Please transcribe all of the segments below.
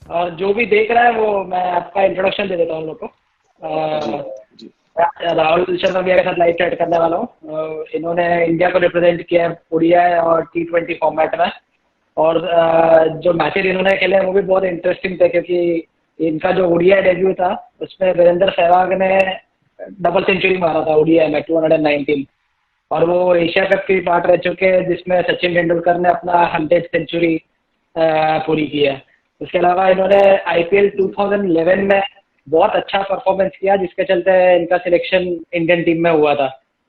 और जो भी देख रहा है वो मैं आपका इंट्रोडक्शन दे देता हूँ उन लोग को। जी जी। राहुल शर्मा भैया के साथ लाइव चैट करने वाला हूँ। इन्होंने इंडिया को रिप्रेजेंट किया है ओडीआई और T20 फॉर्मेट में, और जो मैचेस इन्होंने खेले वो भी बहुत इंटरेस्टिंग थे, क्योंकि इनका जो ओडीआई डेब्यू था उसमें वीरेंद्र सहवाग ने डबल सेंचुरी मारा था ओडीआई में 219, और वो एशिया कप की पार्ट रह चुके हैं जिसमें सचिन तेंदुलकर ने अपना 100 सेंचुरी पूरी की है। उसके अलावा इन्होंने आईपीएल 2011 में बहुत अच्छा परफॉर्मेंस किया, जिसके चलते इनका सिलेक्शन इंडियन टीम में हुआ था।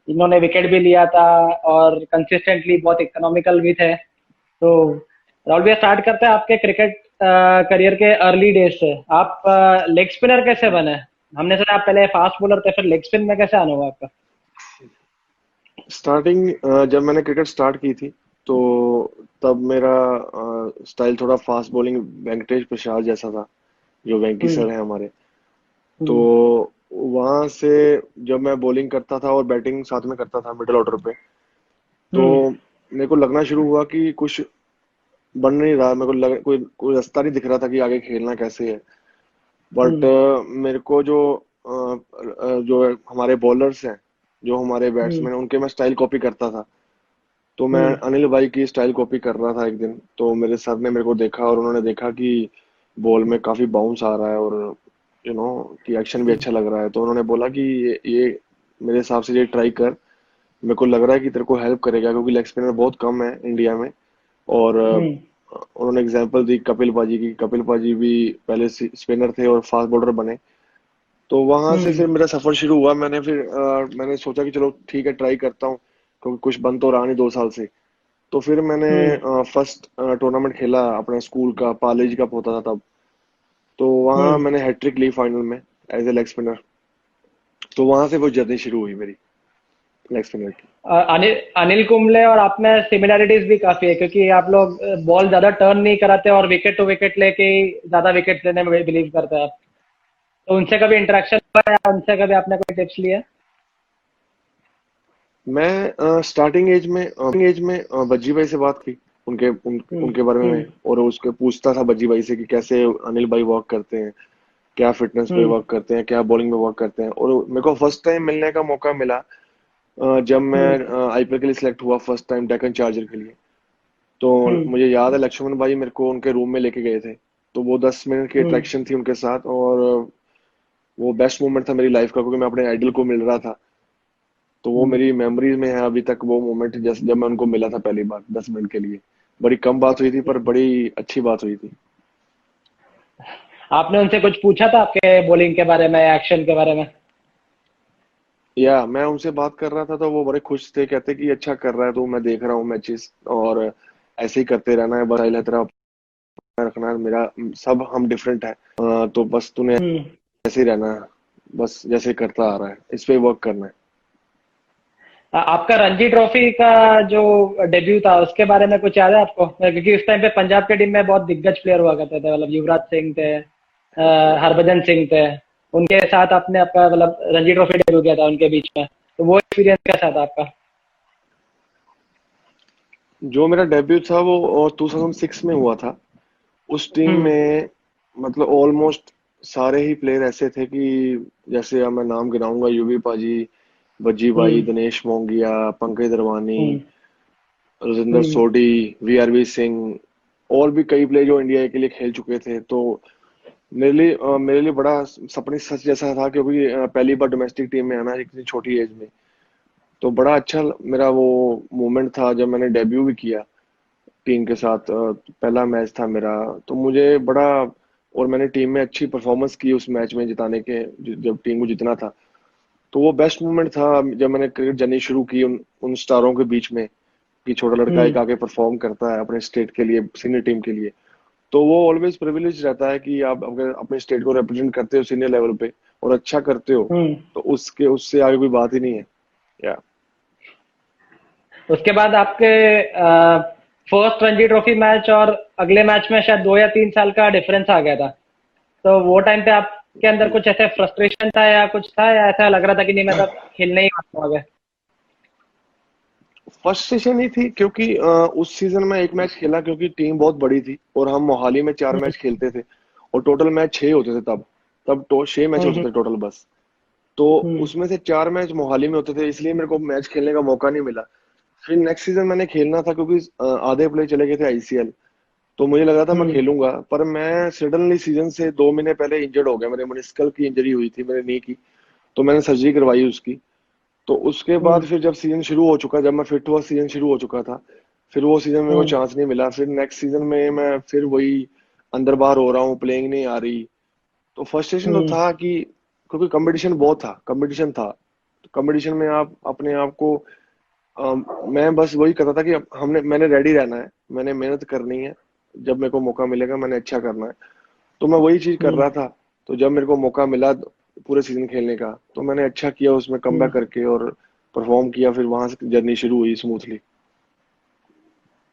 इन्होंने विकेट भी लिया था और कंसिस्टेंटली बहुत इकोनॉमिकल भी थे। तो राहुल भैया, स्टार्ट करते हैं आपके क्रिकेट करियर के अर्ली डेज से। आप लेग स्पिनर कैसे बने? हमने सुना आप पहले फास्ट बॉलर थे, फिर लेग स्पिन में कैसे आना हुआ आपका? स्टार्टिंग जब मैंने क्रिकेट स्टार्ट की थी तो तब मेरा स्टाइल थोड़ा फास्ट बॉलिंग वेंकटेश प्रसाद जैसा था, जो वेंकी हम्म। सर है हमारे। तो हम्म। वहां से जब मैं बॉलिंग करता था और बैटिंग साथ में करता था मिडिल ऑर्डर पे, तो हम्म। मेरे को लगना शुरू हुआ कि कुछ बन नहीं रहा। मेरे को कोई कोई रास्ता नहीं दिख रहा था कि आगे खेलना कैसे है। बट हम्म। मेरे को जो हमारे बॉलर्स हैं, जो हमारे हम्म। बैट्समैन हैं, उनके मैं स्टाइल कॉपी करता था। तो मैं हम्म। अनिल भाई की स्टाइल कॉपी कर रहा था एक दिन, तो मेरे सर ने मेरे को देखा और उन्होंने देखा कि बॉल में काफी बाउंस आ रहा है और कि एक्शन भी हम्म। अच्छा लग रहा है। तो उन्होंने बोला कि ये मेरे हिसाब से ये ट्राई कर, मेरे को लग रहा है कि तेरे को हेल्प करेगा, क्योंकि लेग स्पिनर बहुत कम है इंडिया में। और हम्म। उन्होंने एग्जांपल दी कपिल पाजी की। कपिल पाजी भी पहले स्पिनर थे और फास्ट बॉलर बने। तो वहां से हम्म। फिर मेरा सफर शुरू हुआ। मैंने सोचा कि चलो ठीक है, ट्राई करता हूँ, क्योंकि कुछ बन तो रहा नहीं 2 साल से। तो फिर मैंने हम्म। फर्स्ट टूर्नामेंट खेला अपने स्कूल का, पालेज कप होता था तब। तो वहां हम्म। मैंने हैट्रिक ली फाइनल में एज ए लेग स्पिनर। तो वहां से वो जर्नी शुरू हुई मेरी लेग स्पिनर की। अनिल अनिल कुंबले और आप में सिमिलैरिटीज भी काफी है, क्योंकि आप लोग बॉल ज्यादा टर्न नहीं कराते और विकेट टू विकेट लेके ही ज्यादा विकेट लेने में बिलीव करते हैं आप। तो उनसे कभी इंटरेक्शन हुआ या उनसे कभी आपने कोई टिप्स लिए? मैं स्टार्टिंग एज में बज्जी भाई से बात की, हम्म। उनके बारे हम्म। में, और उसके पूछता था बज्जी भाई से कि कैसे अनिल भाई वर्क करते हैं, क्या फिटनेस पे हम्म। वर्क करते हैं, क्या बॉलिंग में वर्क करते हैं। और मेरे को फर्स्ट टाइम मिलने का मौका मिला जब मैं हम्म। आईपीएल के लिए सिलेक्ट हुआ फर्स्ट टाइम डेक्कन चार्जर के लिए। तो हम्म। मुझे याद है लक्ष्मण भाई मेरे को उनके रूम में लेके गए थे। तो वो 10 मिनट की हम्म। अट्रैक्शन थी उनके साथ, और वो बेस्ट मोमेंट था मेरी लाइफ का, क्योंकि मैं अपने आइडल को मिल रहा था। तो वो हम्म। मेरी मेमोरीज में है अभी तक वो मोमेंट, जैसे जब मैं उनको मिला था पहली बार 10 मिनट के लिए। बड़ी कम बात हुई थी पर बड़ी अच्छी बात हुई थी। आपने उनसे कुछ पूछा था आपके बॉलिंग के बारे में, एक्शन के बारे में? या मैं उनसे बात कर रहा था तो वो बड़े खुश थे, कहते कि अच्छा कर रहा है, तो मैं देख रहा हूँ मैचेस, और ऐसे ही करते रहना है, बस है तेरा रखना है। मेरा सब हम डिफरेंट है, तो बस तूने हम्म। ऐसे ही रहना है, बस जैसे करता आ रहा है इस पे वर्क करना है। आपका रणजी ट्रॉफी का जो डेब्यू था उसके बारे में कुछ याद है आपको? क्योंकि उस टाइम पे पंजाब के टीम में बहुत दिग्गज प्लेयर हुआ करते थे, मतलब युवराज सिंह थे, हरभजन सिंह थे। उनके साथ आपने आपका मतलब रणजी ट्रॉफी डेब्यू किया था उनके बीच में, तो वो एक्सपीरियंस कैसा था आपका? जो मेरा डेब्यू था वो 2006 में हुआ था। उस टीम हम्म। में मतलब ऑलमोस्ट सारे ही प्लेयर ऐसे थे कि, जैसे अब मैं नाम गिनाऊंगा, यूवी पाजी, बज्जी भाई, हम्म। दिनेश मोंगिया, पंकज दरवानी, हम्म। राजेंद्र हम्म। सोडी, वीआरवी सिंह, और भी कई प्लेयर जो इंडिया के लिए खेल चुके थे। तो मेरे लिए बड़ा सपने सच जैसा था, क्योंकि पहली बार डोमेस्टिक टीम में आना इतनी छोटी एज में। तो बड़ा अच्छा मेरा वो मोमेंट था जब मैंने डेब्यू भी किया टीम के साथ। पहला मैच था मेरा, तो मुझे बड़ा, और मैंने टीम में अच्छी परफॉर्मेंस की उस मैच में जिताने के, जब टीम को जितना था। तो वो बेस्ट मोमेंट था जब मैंने क्रिकेट जर्नी शुरू की उन स्टारों के बीच में, कि छोटा लड़का हम्म। एक आके परफॉर्म करता है अपने स्टेट के लिए, सीनियर टीम के लिए। तो वो ऑलवेज प्रिविलेज रहता है कि आप अगर अपने स्टेट को रिप्रेजेंट करते हो सीनियर लेवल पे और अच्छा करते हो, हम्म। तो उसके उससे आगे कोई बात ही नहीं है। या उसके बाद आपके फर्स्ट रणजी ट्रॉफी मैच और अगले मैच में शायद 2 या 3 साल का डिफरेंस आ गया था। तो वो टाइम पे आपके अंदर कुछ ऐसे फ्रस्ट्रेशन था या कुछ था, या ऐसा लग रहा था कि नहीं मैं तो खेलने ही वाला हूँ आगे? फ्रस्ट्रेशन ही थी क्योंकि उस सीजन में एक मैच खेला क्योंकि टीम बहुत बड़ी थी और हम मोहाली में 4 मैच खेलते थे और टोटल मैच 6 होते थे तब। तब तो 6 मैच होते हम्म थे टोटल बस। तो हम्म उसमें से 4 मैच मोहाली में होते थे, इसलिए मेरे को मैच खेलने का मौका नहीं मिला। फिर नेक्स्ट सीजन मैंने खेलना था क्योंकि आधे प्लेयर चले गए थे आईसीएल। तो मुझे लगा था मैं हम्म खेलूंगा, पर मैं सडनली सीजन से 2 महीने पहले इंजर्ड हो गया। मेरे मेनिस्कल की इंजरी हुई थी मेरे नी की। तो मैंने सर्जरी करवाई उसकी। तो उसके बाद हम्म फिर जब सीजन शुरू हो चुका, जब मैं फिट हुआ सीजन शुरू हो चुका था, फिर वो सीजन मेरे को हम्म चांस नहीं मिला। फिर नेक्स्ट सीजन में मैं फिर वही अंदर बाहर हो रहा हूँ, प्लेइंग नहीं आ रही। तो फ्रस्ट्रेशन तो हम्म था कि क्योंकि कंपटीशन बहुत था, कंपटीशन था। तो कंपटीशन में आप अपने आप को मैं बस वही करता था कि मैंने रेडी रहना है, मैंने मेहनत करनी है, जब मेरे को मौका मिलेगा मैंने अच्छा करना है। तो मैं वही चीज कर हम्म रहा था। तो जब मेरे को मौका मिला पूरे सीजन खेलने का, तो मैंने अच्छा किया उसमें, कमबैक हम्म। करके और परफॉर्म किया। फिर वहां से जर्नी शुरू हुई स्मूथली।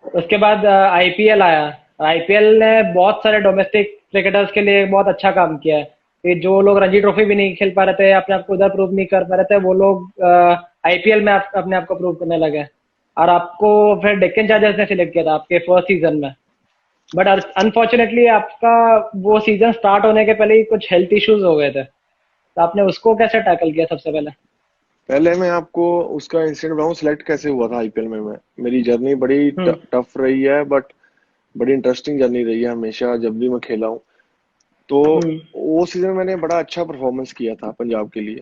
उसके बाद आईपीएल आया। आईपीएल ने बहुत सारे डोमेस्टिक क्रिकेटर्स के लिए बहुत अच्छा काम किया है। कि जो लोग रणजी ट्रॉफी भी नहीं खेल पा रहे थे, अपने आप को उधर प्रूव नहीं कर पा रहे थे, वो लोग आईपीएल में अपने आप को प्रूव करने लगे। और आपको फिर डेक्कन चार्जर्स ने सिलेक्ट किया था आपके फर्स्ट सीजन में। बट अनफॉर्चुनेटली आपका वो सीजन स्टार्ट होने के पहले ही कुछ हेल्थ इश्यूज हो गए थे, तो आपने उसको कैसे टैकल किया सबसे पहले? पहले मैं आपको उसका इंसिडेंट बताऊं, सिलेक्ट कैसे हुआ था आईपीएल में। मैं मेरी जर्नी बड़ी हम्म टफ रही है, बट बड़ी इंटरेस्टिंग जर्नी रही है हमेशा जब भी मैं खेला हूँ। तो हम्म वो सीजन मैंने बड़ा अच्छा परफॉर्मेंस किया था पंजाब के लिए।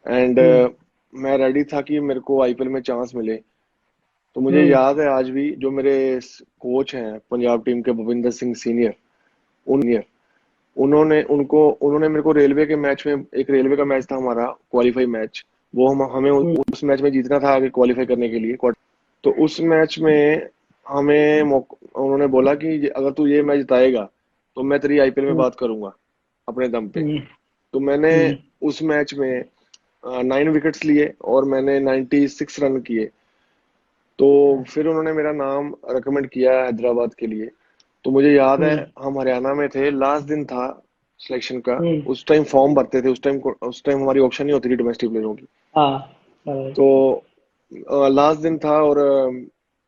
एंड हम्म मैं रेडी था कि मेरे को आईपीएल में चांस मिले। तो मुझे हम्म याद है आज भी, जो मेरे कोच हैं पंजाब टीम के, भूपिंदर सिंह सीनियर, उन्होंने मेरे को रेलवे के मैच में, एक रेलवे का मैच था हमारा क्वालिफाई मैच, वो हमें हम्म उस मैच में जीतना था आगे क्वालिफाई करने के लिए क्वार्टर। तो उस मैच में उन्होंने बोला कि अगर तू ये मैच जिताएगा तो मैं तेरी आईपीएल में हम्म बात करूंगा अपने दम पे। हम्म तो मैंने हम्म उस मैच में 9 विकेट्स लिए और मैंने 96 रन किए। तो फिर उन्होंने मेरा नाम रिकमेंड किया हैदराबाद के लिए। तो मुझे याद है हम्म हम हरियाणा में थे, लास्ट दिन था सिलेक्शन का। हम्म। उस टाइम फॉर्म भरते थे, उस टाइम हमारी ऑप्शन नहीं होती थी डोमेस्टिक प्लेयरों की। हाँ। बराबर। तो लास्ट दिन था और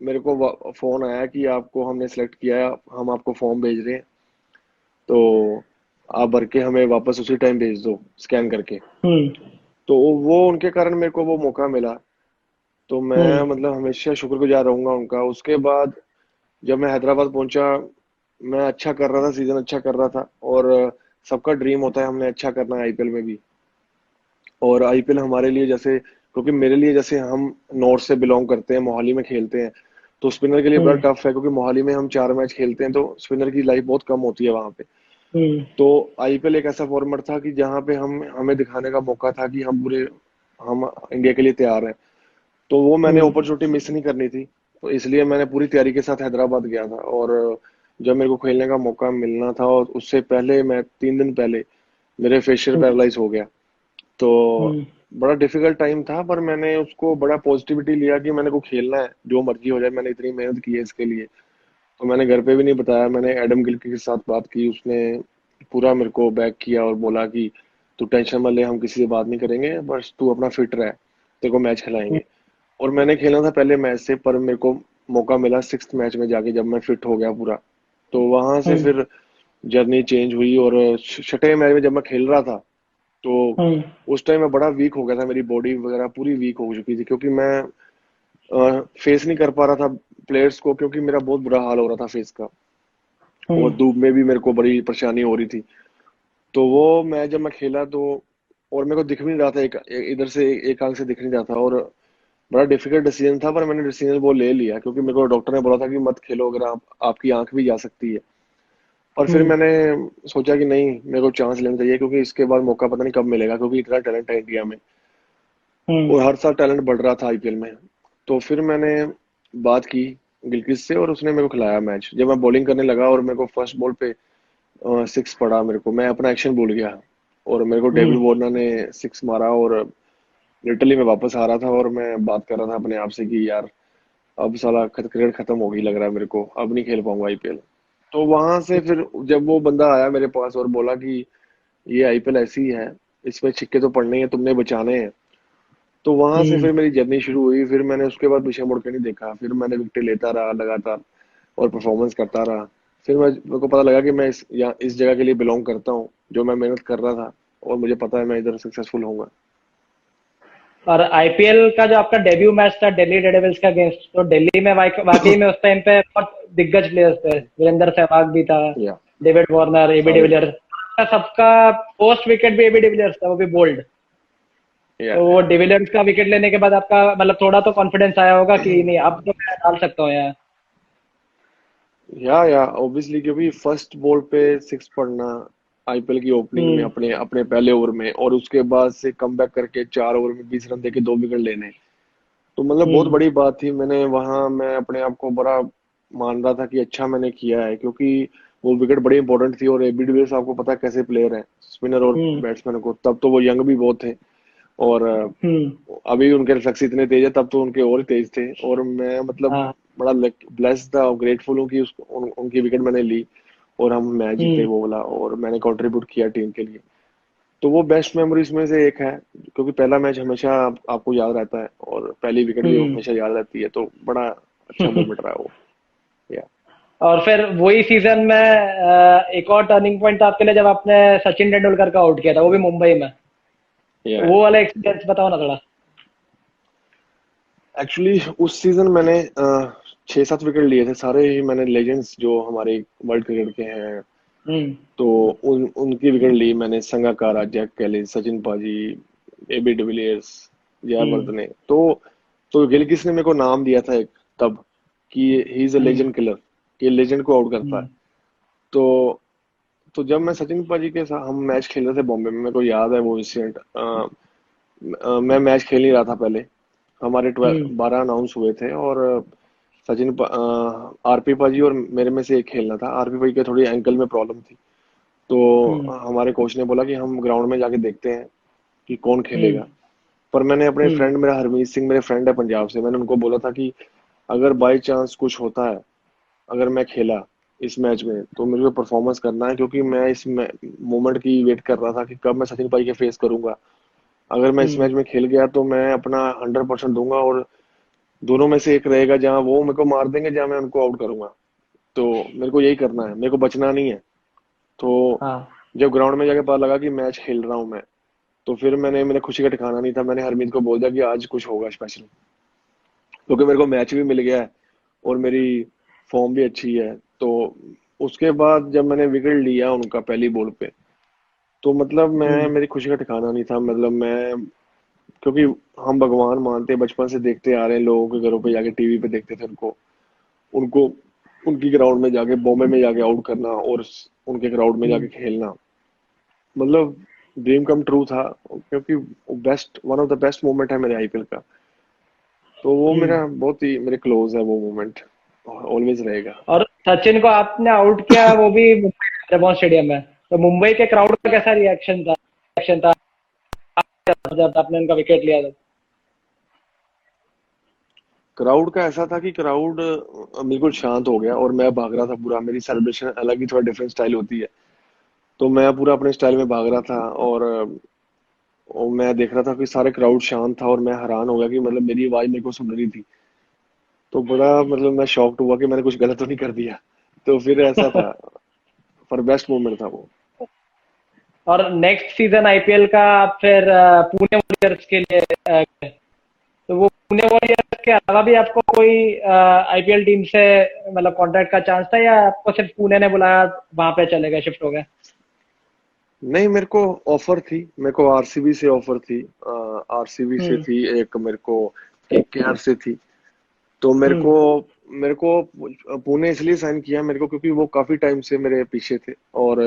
मेरे को फोन आया कि आपको हमने सेलेक्ट किया है, हम आपको फॉर्म भेज रहे हैं, तो आप भर के हमें वापस उसी टाइम भेज दो स्कैन करके। हम्म तो वो उनके कारण मेरे को वो मौका मिला। तो मैं हम्म मतलब हमेशा शुक्रगुजार रहूंगा उनका। उसके बाद जब मैं हैदराबाद पहुंचा, मैं अच्छा कर रहा था, सीजन अच्छा कर रहा था। और सबका ड्रीम होता है हमने अच्छा करना है आईपीएल में भी। और आईपीएल हमारे लिए जैसे, क्योंकि मेरे लिए जैसे हम नॉर्थ से बिलोंग करते हैं, मोहाली में खेलते हैं, तो स्पिनर के लिए बड़ा हम्म टफ है क्योंकि मोहाली में हम 4 मैच खेलते हैं, तो स्पिनर की लाइफ बहुत कम होती है वहां पे। हम्म तो आईपीएल एक ऐसा फॉर्मेट था कि जहाँ पे हमें दिखाने का मौका था कि हम इंडिया के लिए तैयार हैं। तो वो मैंने हम्म अपॉर्चुनिटी मिस नहीं करनी थी। तो इसलिए मैंने पूरी तैयारी के साथ हैदराबाद गया था। और जब मेरे को खेलने का मौका मिलना था, और उससे पहले मैं 3 दिन पहले मेरे फेशियल हम्म पैरालाइज हो गया। तो हम्म बड़ा डिफिकल्ट टाइम था, पर मैंने उसको बड़ा पॉजिटिविटी लिया कि मैंने को खेलना है, जो मर्जी हो जाए, मैंने इतनी मेहनत की है इसके लिए। तो मैंने घर पे भी नहीं बताया, मैंने एडम गिल के साथ बात की, उसने पूरा मेरे को बैक किया और बोला कि तू टेंशन मत ले, हम किसी से बात नहीं करेंगे, बस तू अपना फिट रह, तेरे को मैच खिलाएंगे। और मैंने खेला था पहले मैच से, पर मेरे को मौका मिला 6th मैच में जाके जब मैं फिट हो गया पूरा। तो वहां से हम्म फिर जर्नी चेंज हुई। और छठे मैच में जब मैं खेल रहा था, तो हम्म उस टाइम मैं बड़ा वीक हो गया था, मेरी बॉडी वगैरह पूरी वीक हो चुकी थी क्योंकि मैं फेस नहीं कर पा रहा था प्लेयर्स को, क्योंकि मेरा बहुत बुरा हाल हो रहा था फेस का। और हम्म धूप में भी मेरे को बड़ी परेशानी हो रही थी। तो वो मैच जब मैं खेला, तो और मेरे को दिख भी नहीं रहा था, इधर से एक आंख से दिख नहीं रहा था। और बड़ा डिफिकल्ट डिसीजन था, पर मैंने डिसीजन वो ले लिया क्योंकि मेरे को डॉक्टर ने बोला था कि मत खेलो, अगर आपकी आंख भी जा सकती है। और फिर हम्म मैंने सोचा कि नहीं, मेरे को चांस लेना चाहिए क्योंकि इसके बाद मौका पता नहीं कब मिलेगा, क्योंकि इतना टैलेंट है इंडिया में हम्म और हर साल टैलेंट बढ़ रहा था आईपीएल में। तो फिर मैंने बात की गिलक्रिस्ट से और उसने मेरे को खिलाया मैच। जब मैं बॉलिंग करने लगा और मेरे को फर्स्ट बॉल पे 6 पड़ा, मेरे को, मैं अपना एक्शन भूल गया और मेरे को डेविड हम्म वार्नर ने 6 मारा। और लिटरली मैं वापस आ रहा था और मैं बात कर रहा था अपने आप से कि यार, अब साला क्रिकेट खत्म हो गई लग रहा है मेरे को, अब नहीं खेल पाऊंगा आईपीएल। तो वहां से फिर जब वो बंदा आया मेरे पास और बोला कि ये आईपीएल ऐसी ही है, इसमें छिक्के तो पड़ने ही हैं, तुमने बचाने हैं। तो वहां से हम्म। फिर मेरी जर्नी शुरू हुई, फिर मैंने उसके बाद पीछे मुड़ के नहीं देखा, फिर मैंने विकेट लेता रहा लगातार और परफॉर्मेंस करता रहा। फिर मेरे को पता लगा कि मैं इस जगह के लिए बिलोंग करता हूँ, जो मैं मेहनत कर रहा था, और मुझे पता है मैं इधर सक्सेसफुल होऊंगा। और आईपीएल का जो आपका डेब्यू मैच था दिल्ली डेयरडेविल्स का अगेंस्ट, तो दिल्ली में वाकई में उस टाइम पे बहुत दिग्गज प्लेयर्स थे, वीरेंद्र सहवाग भी था, या डेविड वार्नर, एबी सारे थे। डिविलियर्स, सबका पोस्ट विकेट भी एबी डिविलियर्स था, वो भी बोल्ड। या तो वो डिविलियर्स का विकेट लेने के बाद आपका मतलब थोड़ा तो कॉन्फिडेंस आया होगा कि नहीं अब तो मैं डाल सकता हूँ यार। या ऑब्वियसली, क्योंकि फर्स्ट बॉल पे सिक्स पड़ना आईपीएल की ओपनिंग में हम्म। अपने अपने पहले ओवर में, और उसके बाद से कमबैक करके 4 ओवर में 20 रन देके 2 विकेट लेने, तो मतलब बहुत हम्म। बड़ी बात थी। मैं अपने आप को बड़ा मान रहा था कि अच्छा मैंने किया है, क्योंकि वो विकेट बड़ी इंपॉर्टेंट थी। और एबी डिविलियर्स आपको पता है कैसे प्लेयर है, स्पिनर और हम्म। बैट्समैन को, तब तो वो यंग भी बहुत थे, और हम्म। अभी उनके रिफ्लेक्स इतने तेज है, तब तो उनके और तेज थे। और मैं मतलब हाँ। बड़ा ब्लेस्ड था और ग्रेटफुल हूँ कि उनकी विकेट मैंने ली और हम मैच जीते हम्म। वो वाला, और मैंने कंट्रीब्यूट किया टीम के लिए। तो वो बेस्ट मेमोरीज में से एक है, क्योंकि पहला मैच हमेशा आपको याद रहता है, और पहली विकेट भी हम्म। हमेशा याद रहती है, तो बड़ा अच्छा मोमेंट रहा वो। या और फिर वही सीजन में एक और टर्निंग पॉइंट था आपके लिए जब आपने सचिन तेंदुलकर का आउट किया था, वो भी मुंबई में। तो या वो वाला एक्सपीरियंस बताओ ना थोड़ा। एक्चुअली उस सीजन मैंने 6-7 विकेट लिए थे, सारे ही मैंने लेजेंड्स जो हमारे वर्ल्ड क्रिकेट के हैं, हम्म। तो उनकी विकेट ली मैंने। संगाकारा, जैक कैलिस, सचिन पाजी, एबी डिविलियर्स, हम्म। जयवर्धने। तो गिलक्रिस्ट ने मेरे को नाम दिया था एक तब, कि he is a hmm. Legend killer, ये लेजेंड को आउट करता है। हम्म। तो तो जब मैं सचिन पाजी के साथ हम मैच खेल रहे थे बॉम्बे में, मेरे को याद है वो इंसिडेंट। मैं मैच खेल नहीं रहा था पहले, हमारे हम्म। 12 अनाउंस हुए थे, और आरपी पाजी और मेरे में से एक खेलना था। आरपी पाजी के थोड़ी एंकल में प्रॉब्लम थी, तो हम्म। हमारे कोच ने बोला कि हम ग्राउंड में जाके देखते हैं कि कौन हम्म। खेलेगा। पर मैंने अपने हम्म। फ्रेंड, मेरा हरमीत सिंह मेरे फ्रेंड है पंजाब से, मैंने उनको बोला था कि अगर बाई चांस कुछ होता है, अगर मैं खेला इस मैच में, तो मेरे को परफॉर्मेंस करना है, क्योंकि मैं इस मोमेंट की वेट कर रहा था कि कब मैं सचिन भाई के फेस करूंगा। अगर मैं इस हम्म। मैच में खेल गया तो मैं अपना 100% दूंगा, और दोनों में से एक रहेगा, जहां वो मेरे को मार देंगे, जहां मैं उनको आउट करूंगा। तो मेरे को यही करना है, मेरे को बचना नहीं है। तो हाँ। जब ग्राउंड में जाके पता लगा कि मैच खेल रहा हूँ मैं, तो फिर मेरे खुशी का ठिकाना नहीं था। मैंने हरमीत को बोल दिया कि आज कुछ होगा स्पेशल, क्योंकि मेरे को मैच भी मिल गया है और मेरी फॉर्म भी अच्छी है। तो उसके बाद जब मैंने विकेट लिया उनका पहली बॉल पे, तो मतलब मैं हम्म। मेरी खुशी का ठिकाना नहीं था। मतलब मैं, क्योंकि हम भगवान मानते हैं, बचपन से देखते आ रहे हैं, लोगों के घरों पे जाके टीवी पे देखते थे उनको उनको उनकी ग्राउंड में जाके, बॉम्बे में जाके आउट करना, और उनके ग्राउंड में जाके हम्म। खेलना, मतलब ड्रीम कम ट्रू था। क्योंकि best, one of the best moment है मेरे आईपीएल का। तो वो हम्म। मेरा बहुत ही मेरे क्लोज है वो मोमेंट, ऑलवेज रहेगा। और सचिन को आपने आउट किया वो भी मुंबई रेमॉन स्टेडियम में, तो मुंबई के क्राउड का कैसा रिएक्शन था जब आपने उनका विकेट लिया था? क्राउड का ऐसा था कि क्राउड बिल्कुल शांत हो गया, और मैं भाग रहा था पूरा। मेरी सेलिब्रेशन अलग ही, थोड़ा डिफरेंट स्टाइल होती है, तो मैं पूरा अपने स्टाइल में भाग रहा था। और मैं देख रहा था कि सारे क्राउड शांत था, और मैं हैरान हो गया कि मतलब मेरी आवाज मेरे को सुन रही थी। तो बड़ा मतलब मैं शॉक्ड हुआ कि मैंने कुछ गलत तो नहीं कर दिया। तो फिर ऐसा था, पर बेस्ट मोमेंट था वो। और नेक्स्ट सीजन आईपीएल का आप फिर पुणे वॉरियर्स के लिए तो वो पुणे वॉरियर्स के अलावा भी आपको कोई आईपीएल टीम से मतलब कॉन्ट्रैक्ट का चांस था, या आपको सिर्फ पुणे ने बुलाया वहां पे चले गए, शिफ्ट हो गए? नहीं, मेरे को ऑफर थी, मेरे को आरसीबी से ऑफर थी। आरसीबी से हम्म। थी एक, मेरे को केकेआर से थी। तो हम्म। मेरे को पुणे इसलिए साइन किया मेरे को, क्योंकि वो काफी टाइम से मेरे पीछे थे, और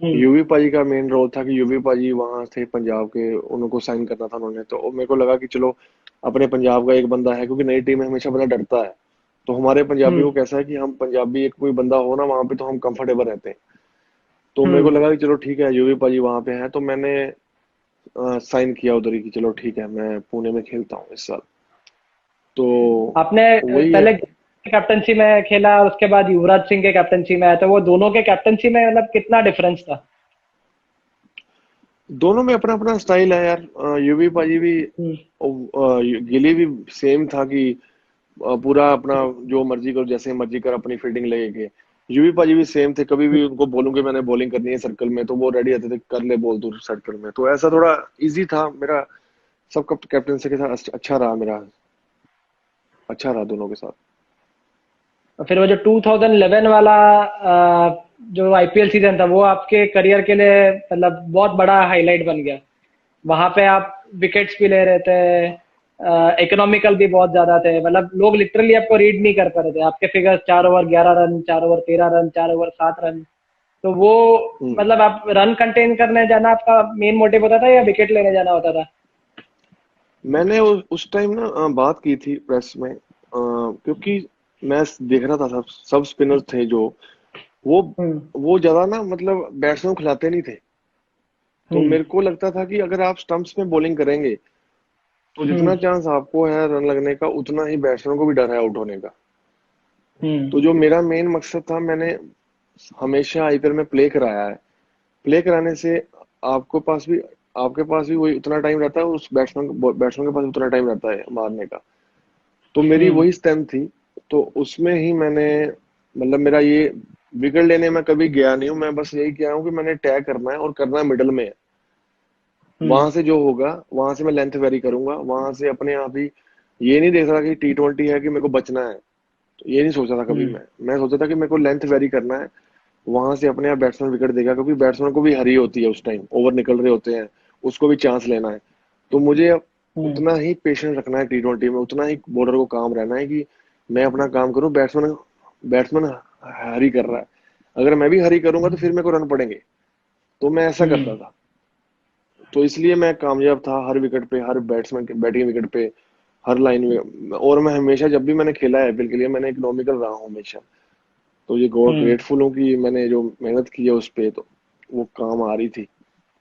हम्म। यूवी पाजी का मेन रोल था कि यूवी पाजी वहां थे पंजाब के, उनको साइन करना था उन्होंने। तो मेरे को लगा कि चलो, अपने पंजाब का एक बंदा है, क्योंकि नई टीम में हमेशा बंदा डरता है। तो हमारे पंजाबी हम्म। को कैसा है कि हम पंजाबी, एक कोई बंदा हो ना वहां पे, तो हम कंफर्टेबल रहते हैं। तो मेरे को हम्म। लगा कि चलो ठीक है, यूवी पाजी वहां पे हैं, तो मैंने साइन किया उधर ही कि चलो ठीक है, मैं पुणे में खेलता हूँ इस साल। तो आपने वही है। पहले कैप्टनसी में खेला, उसके बाद युवराज सिंह के कैप्टनसी में आया, तो वो दोनों के कैप्टनसी में मतलब कितना डिफरेंस था? दोनों में अपना अपना स्टाइल है यार। यूवी पाजी भी हम्म। गिली भी सेम था कि पूरा अपना जो मर्जी करो, जैसे मर्जी कर, अपनी फील्डिंग लेके। यूवी पाजी भी सेम थे, कभी भी उनको बोलूं कि मैंने बॉलिंग करनी है सर्कल में तो वो रेडी रहते थे, कर ले बॉल तू सर्कल में। तो ऐसा थोड़ा इजी था मेरा सब कैप्टनसी के साथ। अच्छा रहा मेरा, अच्छा रहा दोनों के साथ। और फिर वो जो 2011 वाला जो आईपीएल सीजन था वो आपके करियर के लिए मतलब बहुत बड़ा हाईलाइट बन गया। वहां पे आप विकेट्स भी ले रहे थे, इकोनॉमिकल भी बहुत ज्यादा थे, मतलब लोग लिटरली आपको रीड नहीं कर पा रहे थे। आपके figures 4 over 11 run, 4 over 13 run, 4 over 7 run. तो वो हम्म। मतलब आप रन कंटेन करने जाना आपका मेन मोटिव होता था या विकेट लेने जाना होता था? मैंने उस टाइम ना बात की थी प्रेस में, क्योंकि मैं देख रहा था सब सब स्पिनर्स थे जो वो हम्म। वो ज्यादा ना मतलब बैट्समैन को खिलाते नहीं थे। तो हम्म। मेरे को लगता था कि अगर आप स्टंप्स में बॉलिंग करेंगे तो जितना हम्म। चांस आपको है रन लगने का, उतना ही बैट्समैन को भी डर है आउट होने का। हम्म। तो जो मेरा मेन मकसद था, मैंने हमेशा आईपीएल में प्ले कराया है। प्ले कराने से आपको पास भी आपके पास भी वही उतना टाइम रहता है, उस बैट्समैन के पास उतना टाइम रहता है मारने का। तो मेरी हम्म। वही स्ट्रेंथ थी। तो उसमें ही मैंने मतलब मेरा ये विकेट लेने में कभी गया नहीं हूँ। मैं बस यही किया हूँ कि मैंने टैग करना है और करना है मिडल में। हम्म। वहां से जो होगा वहां से मैं लेंथ वेरी करूंगा, वहां से अपने आप ही। ये नहीं देख रहा कि T20 है कि मेरे को बचना है, तो ये नहीं सोचा था कभी। हम्म। मैं सोचा था कि मेरे को लेंथ वेरी करना है। वहां से अपने आप बैट्समैन विकेट देगा, क्योंकि बैट्समैन को भी हरी होती है, उस टाइम ओवर निकल रहे होते हैं, उसको भी चांस लेना है। तो मुझे हम्म। उतना ही पेशेंस रखना है T20 में, उतना ही बॉलर को काम रहना है कि मैं अपना काम करूं। बैट्समैन बैट्समैन हरी कर रहा है, अगर मैं भी हरी करूंगा तो फिर मेरे को रन पड़ेंगे। तो मैं ऐसा हम्म। करता था। तो इसलिए मैं कामयाब था हर विकेट पे, हर बैट्समैन के बैटिंग विकेट पे, हर लाइन में। और मैं हमेशा जब भी मैंने खेला है आईपीएल के लिए, मैंने इकोनॉमिकल रहा हूँ हमेशा। तो ये गॉड हम्म। ग्रेटफुल हूँ कि मैंने जो मेहनत की है उस पे, तो वो काम आ रही थी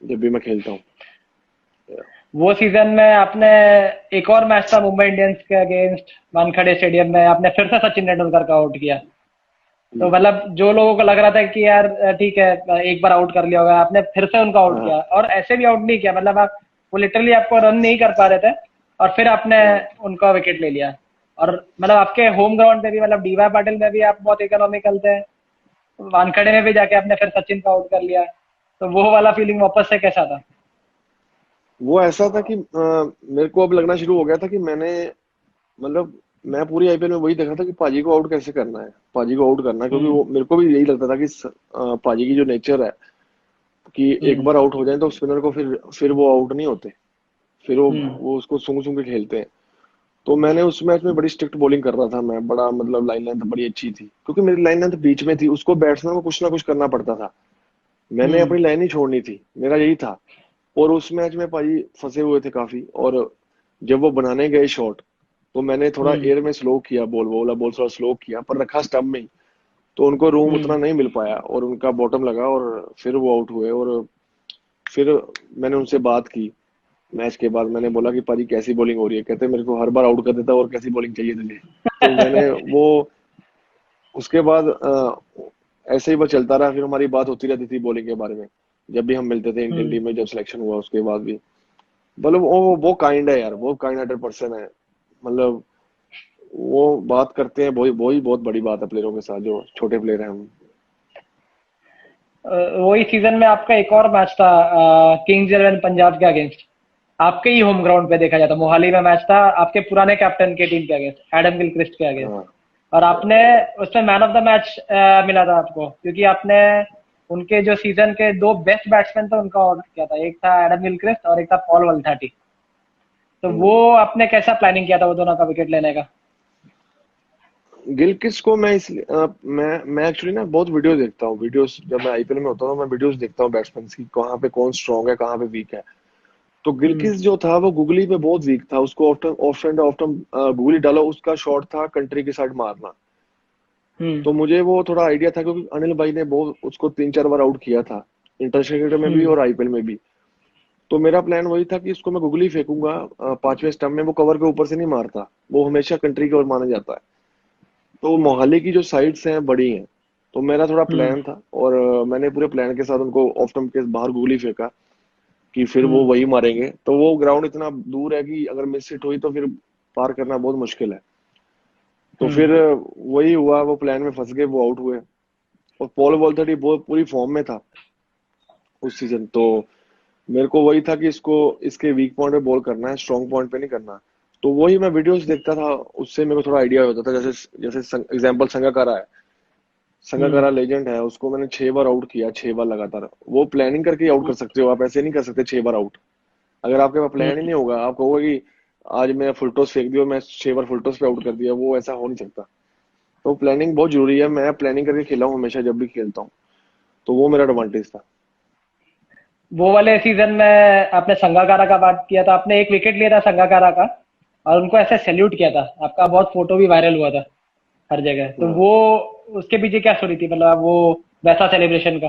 जब भी मैं खेलता हूँ। वो सीजन में आपने एक और मैच था मुंबई इंडियंस के अगेंस्ट, वानखेड़े स्टेडियम में आपने फिर से सचिन तेंदुलकर का आउट किया। तो मतलब जो लोगों को लग रहा था कि यार ठीक है, एक बार आउट कर लिया होगा, आपने फिर से उनको आउट हाँ किया और ऐसे भी आउट नहीं किया, मतलब आप वो लिटरली आपको रन नहीं कर पा रहे थे और फिर आपने हाँ। उनका विकेट ले लिया। और मतलब आपके होम ग्राउंड पे भी, मतलब डीवाई पाटिल में भी आप बहुत इकोनॉमिकल थे, वानखेड़े में भी जाके आपने फिर सचिन को आउट कर लिया। तो वो वाला फीलिंग वापस से कैसा था? वो ऐसा था कि मेरे को अब लगना शुरू हो गया था कि मैंने मतलब मैं पूरी आईपीएल में वही देखा था कि पाजी को आउट कैसे करना है, पाजी को आउट करना है। क्योंकि हम्म। वो मेरे को भी यही लगता था कि पाजी की जो नेचर है कि एक हम्म। बार आउट हो जाए तो स्पिनर को फिर वो आउट नहीं होते, फिर हम्म। वो उसको सूंघ सूंघ के खेलते हैं। तो मैंने उस मैच में बड़ी स्ट्रिक्ट बॉलिंग कर रहा था मैं, बड़ा मतलब लाइन लेंथ बड़ी अच्छी थी, क्योंकि मेरी लाइन लेंथ बीच में थी, उसको बैट्समैन को कुछ ना कुछ करना पड़ता था। मैंने हम्म। अपनी लाइन ही छोड़नी थी, मेरा यही था। और उस मैच में भाई फंसे हुए थे काफी, और जब वो बनाने गए शॉट तो मैंने थोड़ा हम्म। एयर में स्लो किया, बॉल थोड़ा स्लो किया पर रखा स्टंप में ही। तो उनको रूम हम्म। उतना नहीं मिल पाया और उनका बॉटम लगा और फिर वो आउट हुए। और फिर मैंने उनसे बात की मैच के बाद, मैंने बोला कि पाजी कैसी बॉलिंग हो रही है? कहते मेरे को हर बार आउट कर देता और कैसी बॉलिंग चाहिए तुझे? तो मैंने वो उसके बाद ऐसे ही बस चलता रहा, फिर हमारी बात होती रहती थी बॉलिंग के बारे में। जब भी हम मिलते थे इंडियन हम्म। टीम में, जब सिलेक्शन हुआ उसके बाद भी। मतलब वो काइंड है यार, वो काइंड हार्टेड पर्सन है। मतलब वो बात करते हैं, वही वही बहुत बड़ी बात है प्लेयरों के साथ, जो छोटे प्लेयर हैं हम। वही सीजन में आपका एक और मैच था किंग्स इलेवन पंजाब के अगेंस्ट, आपके ही होम ग्राउंड पे देखा जाता, मोहाली में मैच था आपके पुराने कैप्टन के टीम के अगेंस्ट, एडम गिलक्रिस्ट के अगेंस्ट। हाँ। और आपने उसमें मैन ऑफ द मैच मिला था आपको, क्योंकि आपने उनके जो सीजन के दो बेस्ट बैट्समैन थे उनका आउट किया था, एक था एडम गिलक्रिस्ट और एक था पॉल वल्थाटी। तो वो हम्म। आपने कैसा प्लानिंग किया था वो दोनों का विकेट लेने का? गिलक्रिस्ट को मैं इसलिए मैं एक्चुअली ना बहुत वीडियो देखता हूँ, वीडियोस जब मैं आईपीएल में होता हूँ मैं वीडियोस देखता हूँ बैट्समैन की, कहाँ पे कौन स्ट्रांग है कहाँ पे वीक है। तो हम्म। गिलक्रिस्ट जो था वो गुगली पे बहुत वीक था, उसको ऑफ्टन ऑफ्टन ऑफ्टन गुगली डालो, उसका शॉट था कंट्री के साइड मारना। हम्म। तो मुझे वो थोड़ा आइडिया था, क्योंकि अनिल भाई ने बहुत उसको 3-4 बार आउट किया था, इंटरनेशनल क्रिकेट में भी हम्म। और आईपीएल में भी। तो मेरा प्लान वही था कि इसको मैं गुगली फेंकूंगा 5वें स्टंप में, वो कवर के ऊपर से नहीं मारता, वो हमेशा कंट्री की ओर माना जाता है। तो मोहाली की जो साइड्स हैं बड़ी हैं, तो मेरा थोड़ा हम्म। प्लान था। और मैंने पूरे प्लान के साथ उनको ऑफ स्टंप के बाहर गुगली फेंका। कि फिर वो हम्म वही मारेंगे, तो वो ग्राउंड इतना दूर है कि अगर मिस हिट हुई तो फिर पार करना बहुत मुश्किल है। तो हम्म फिर वही हुआ, वो प्लान में फंस गए, वो आउट हुए। और पॉल वॉल्थर्टी बहुत पूरी फॉर्म में था उस सीजन। तो मेरे को वही था कि इसको इसके वीक पॉइंट पे बॉल करना है, स्ट्रॉन्ग पॉइंट पे नहीं करना। तो वही मैं वीडियोस देखता था, उससे मेरे को थोड़ा आइडिया होता था। जैसे जैसे एग्जांपल संगाकारा है, हम्म संगाकारा लेजेंड है, उसको मैंने 6 बार आउट किया, 6 बार लगातार। वो प्लानिंग करके आउट कर सकते हो आप, ऐसे नहीं कर सकते 6 बार आउट। अगर आपके पास प्लान ही हम्म। नहीं होगा, आप कहोगे कि आज मैं फुल टॉस फेंक दिया, मैं 6 बार फुल टॉस पे आउट कर दिया, वो ऐसा हो नहीं सकता। तो प्लानिंग बहुत जरूरी है। मैं प्लानिंग करके खेला हूँ हमेशा जब भी खेलता हूँ, तो वो मेरा एडवांटेज था। वो वाले सीजन में आपने संगाकारा का बात किया था, आपने एक विकेट लिया था संगाकारा का और उनको ऐसे सैल्यूट किया था, आपका बहुत फोटो भी वायरल हुआ था हर जगह। तो हाँ। वो उसके पीछे क्या स्टोरी थी, मतलब वो वैसा सेलिब्रेशन का?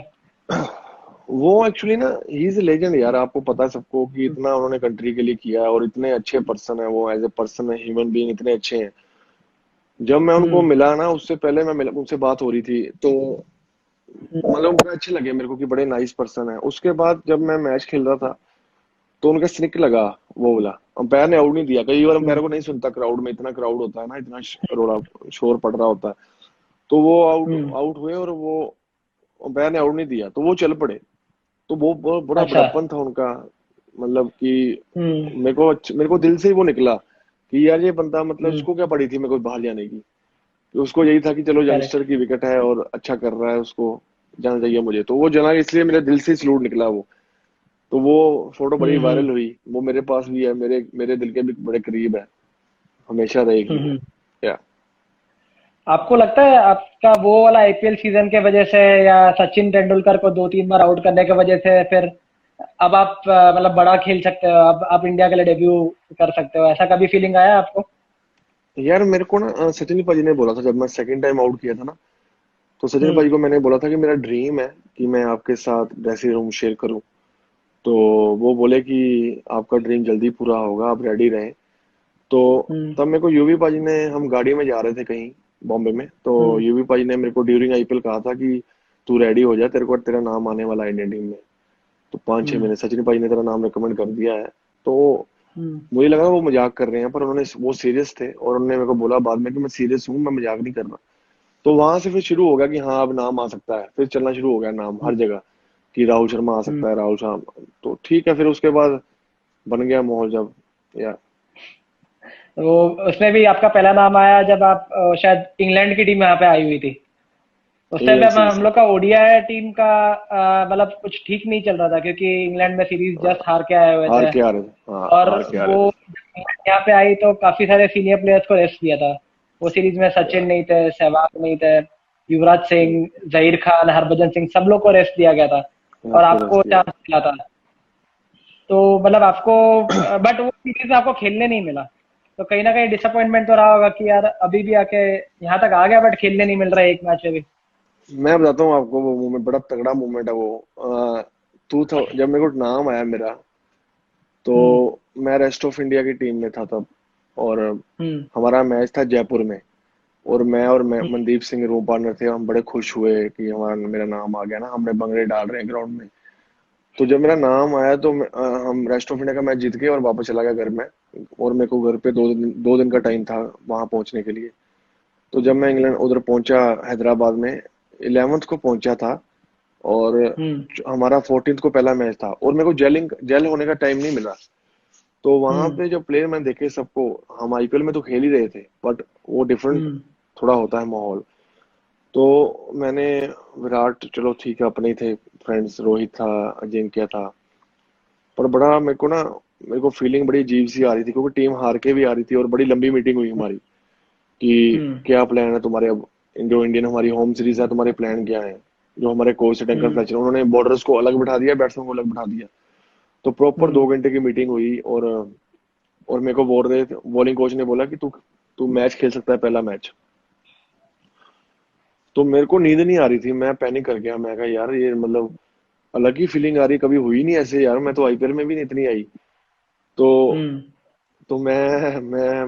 वो एक्चुअली ना, ही इज लेजेंड यार। आपको पता है सबको कि हम्म इतना उन्होंने कंट्री के लिए किया है, और इतने अच्छे पर्सन है वो, एज ए पर्सन है, ह्यूमन बीइंग इतने अच्छे हैं। जब मैं उनको हम्म मिला ना, उससे पहले मैं मिला, उनसे बात हो रही थी, तो हम्म मतलब बड़े अच्छे लगे मेरे को कि बड़े नाइस पर्सन है। उसके बाद जब मैं मैच खेल रहा था, तो उनका स्निक लगा, वो बोला। अंपायर ने आउट नहीं दिया। कई बार अंपायर हम्म को नहीं सुनता, क्राउड में इतना क्राउड होता है ना, इतना रोड़ा शोर पड़ रहा होता है। तो वो आउट हम्म। आउट हुए, और वो अंपायर ने आउट नहीं दिया, तो वो चल पड़े। तो वो बहुत बड़ा अच्छा। बड़प्पन था उनका। मतलब कि हम्म मेरे को दिल से ही वो निकला कि यार ये बंदा, मतलब हम्म। इसको क्या पड़ी थी मेरे को बाहर जाने की। तो उसको यही था कि चलो करेक्ट। यंगस्टर की विकेट है और अच्छा कर रहा है, उसको जाना चाहिए मुझे। तो वो जना, इसलिए मेरे दिल से सलूट निकला वो। तो वो फोटो बड़ी हम्म। वायरल हुई, वो मेरे पास भी है, मेरे मेरे दिल के भी बड़े करीब है, हमेशा रहेगी वो। हम्म। या आपको लगता है आपका वो वाला आईपीएल सीजन के वजह से या सचिन तेंदुलकर को 2-3 बार आउट करने की वजह से फिर अब आप मतलब बड़ा खेल सकते हो, अब आप इंडिया के लिए डेब्यू कर सकते हो, ऐसा कभी फीलिंग आया आपको? यार मेरे को ना सचिन पाजी ने बोला था जब मैं सेकंड टाइम आउट किया था ना, तो सचिन हम्म पाजी को मैंने बोला था कि मेरा ड्रीम है कि मैं आपके साथ ड्रेसिंग रूम शेयर करूं। तो वो बोले कि आपका ड्रीम जल्दी पूरा होगा, आप रेडी रहें। तो हम्म तब मेरे को यूवी पाजी ने, हम गाड़ी में जा रहे थे कहीं बॉम्बे में, तो हम्म यूवी पाजी ने मेरे को ड्यूरिंग आईपीएल कहा था कि तू रेडी हो जा, तेरे को तेरा नाम आने वाला है इंडियन टीम में। तो 5-6 महीने हम्म सचिन पाजी ने तेरा नाम रिकमेंड कर दिया है। तो हम्म मुझे लगा वो मजाक कर रहे हैं, पर उन्होंने, वो सीरियस थे, और उन्होंने मेरे को बोला बाद में कि मैं सीरियस हूँ, मैं मजाक नहीं कर रहा। तो वहां से फिर शुरू हो गया कि हाँ अब नाम आ सकता है, फिर चलना शुरू हो गया नाम हर जगह कि राहुल शर्मा आ हम्म। सकता है, राहुल शर्मा। तो ठीक है, फिर उसके बाद बन गया माहौल जब। या वो उसमें भी आपका पहला नाम आया जब आप शायद इंग्लैंड की टीम यहाँ पे आई हुई थी। उस टाइम पे इंग्लैंड हम सीरीज लोग का ओडीआई टीम का मतलब कुछ ठीक नहीं चल रहा था, क्योंकि इंग्लैंड में सीरीज जस्ट हार के आए हुए हार थे। के आ रहे थे, हाँ और हार के आ रहे वो थे। यहाँ पे आई तो काफी सारे सीनियर प्लेयर्स को रेस्ट दिया था। वो सीरीज में या सचिन नहीं थे, सहवाग नहीं थे, युवराज सिंह, जहीर खान, हरभजन सिंह, सब लोग को रेस्ट दिया गया था और आपको आपको रेस्ट दिया। चांस मिला था। तो मतलब आपको बट वो सीरीज आपको खेलने नहीं मिला, तो कहीं ना कहीं डिसअपॉइंटमेंट तो रहा होगा कि यार अभी भी आके यहाँ तक आ गया बट खेलने नहीं मिल रहा है एक मैच में भी। मैं बताता हूँ आपको, वो मूवमेंट बड़ा तगड़ा मूवमेंट है वो। जब मेरे को नाम आया मेरा, तो हम्म मैं रेस्ट ऑफ इंडिया की टीम में था तब। और हम्म हमारा मैच था जयपुर में, और मैं हम्म मनदीप सिंह रूम पार्टनर थे। हम बड़े खुश हुए कि हमारा मेरा नाम आ गया ना, हमने बंगड़े डाल रहे हैं ग्राउंड में। तो जब मेरा नाम आया, तो हम रेस्ट ऑफ इंडिया का मैच जीत गए और वापस चला गया घर में। और मेरे को घर पे 2 दिन का टाइम था वहां पहुंचने के लिए। तो जब मैं इंग्लैंड उधर पहुंचा, हैदराबाद में 11th को पहुंचा था, और हम्म हमारा 14th को पहला मैच था, और मेरे को जेल होने का टाइम नहीं मिला। तो वहां हम्म पे जो प्लेयर मैंने देखे सबको, हम आईपीएल में तो खेल ही रहे थे, बट वो डिफरेंट हम्म थोड़ा होता है माहौल। तो मैंने, विराट चलो ठीक है अपने ही थे फ्रेंड्स, रोहित था, अजिंक्य था, पर बड़ा मेरे को ना, मेरे को फीलिंग बड़ी अजीब सी आ रही थी, क्योंकि टीम हार के भी आ रही थी, और बड़ी लंबी मीटिंग हुई हमारी कि हम्म क्या प्लान है तुम्हारे अब, जो इंडियन हमारी होम सीरीज है, तुम्हारे प्लान क्या है। जो हमारे कोच टंकर हम्म फ्लेचर, उन्होंने बॉर्डर्स को अलग बिठा दिया, बैट्समैन को अलग बिठा दिया। तो प्रॉपर हम्म 2 घंटे की मीटिंग हुई, और मेरे को बोल रहे थे, बॉलिंग कोच ने बोला कि तू तू मैच खेल सकता है, पहला मैच। तो मेरे को नींद नहीं आ रही थी, मैं पैनिक कर गया। मैं कहा यार ये मतलब अलग ही फीलिंग आ रही, कभी हुई नहीं ऐसे यार, मैं तो आईपीएल में भी नहीं इतनी आई। तो हम्म तो मैं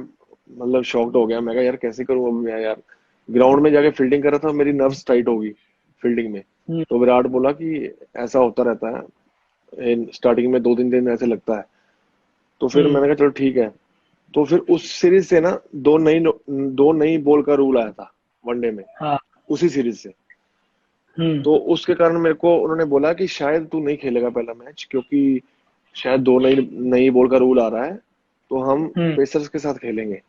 मतलब शॉक्ड हो गया। मैं कहा यार कैसे करूं अब मैं यार। ग्राउंड में जाके फील्डिंग कर रहा था, मेरी नर्व्स टाइट हो गई फील्डिंग में। हम्म तो विराट बोला कि ऐसा होता रहता है, स्टार्टिंग में 2-3 दिन ऐसे लगता है। तो फिर हम्म। मैंने कहा चलो ठीक है। तो फिर उस सीरीज से ना दो नई बॉल का रूल आया था वनडे में, हाँ। उसी सीरीज से। हम्म। तो उसके कारण मेरे को उन्होंने बोला कि शायद तू नहीं खेलेगा पहला मैच, क्योंकि शायद दो नई नई बॉल का रूल आ रहा है, तो हम हम्म। पेसर्स के साथ खेलेंगे।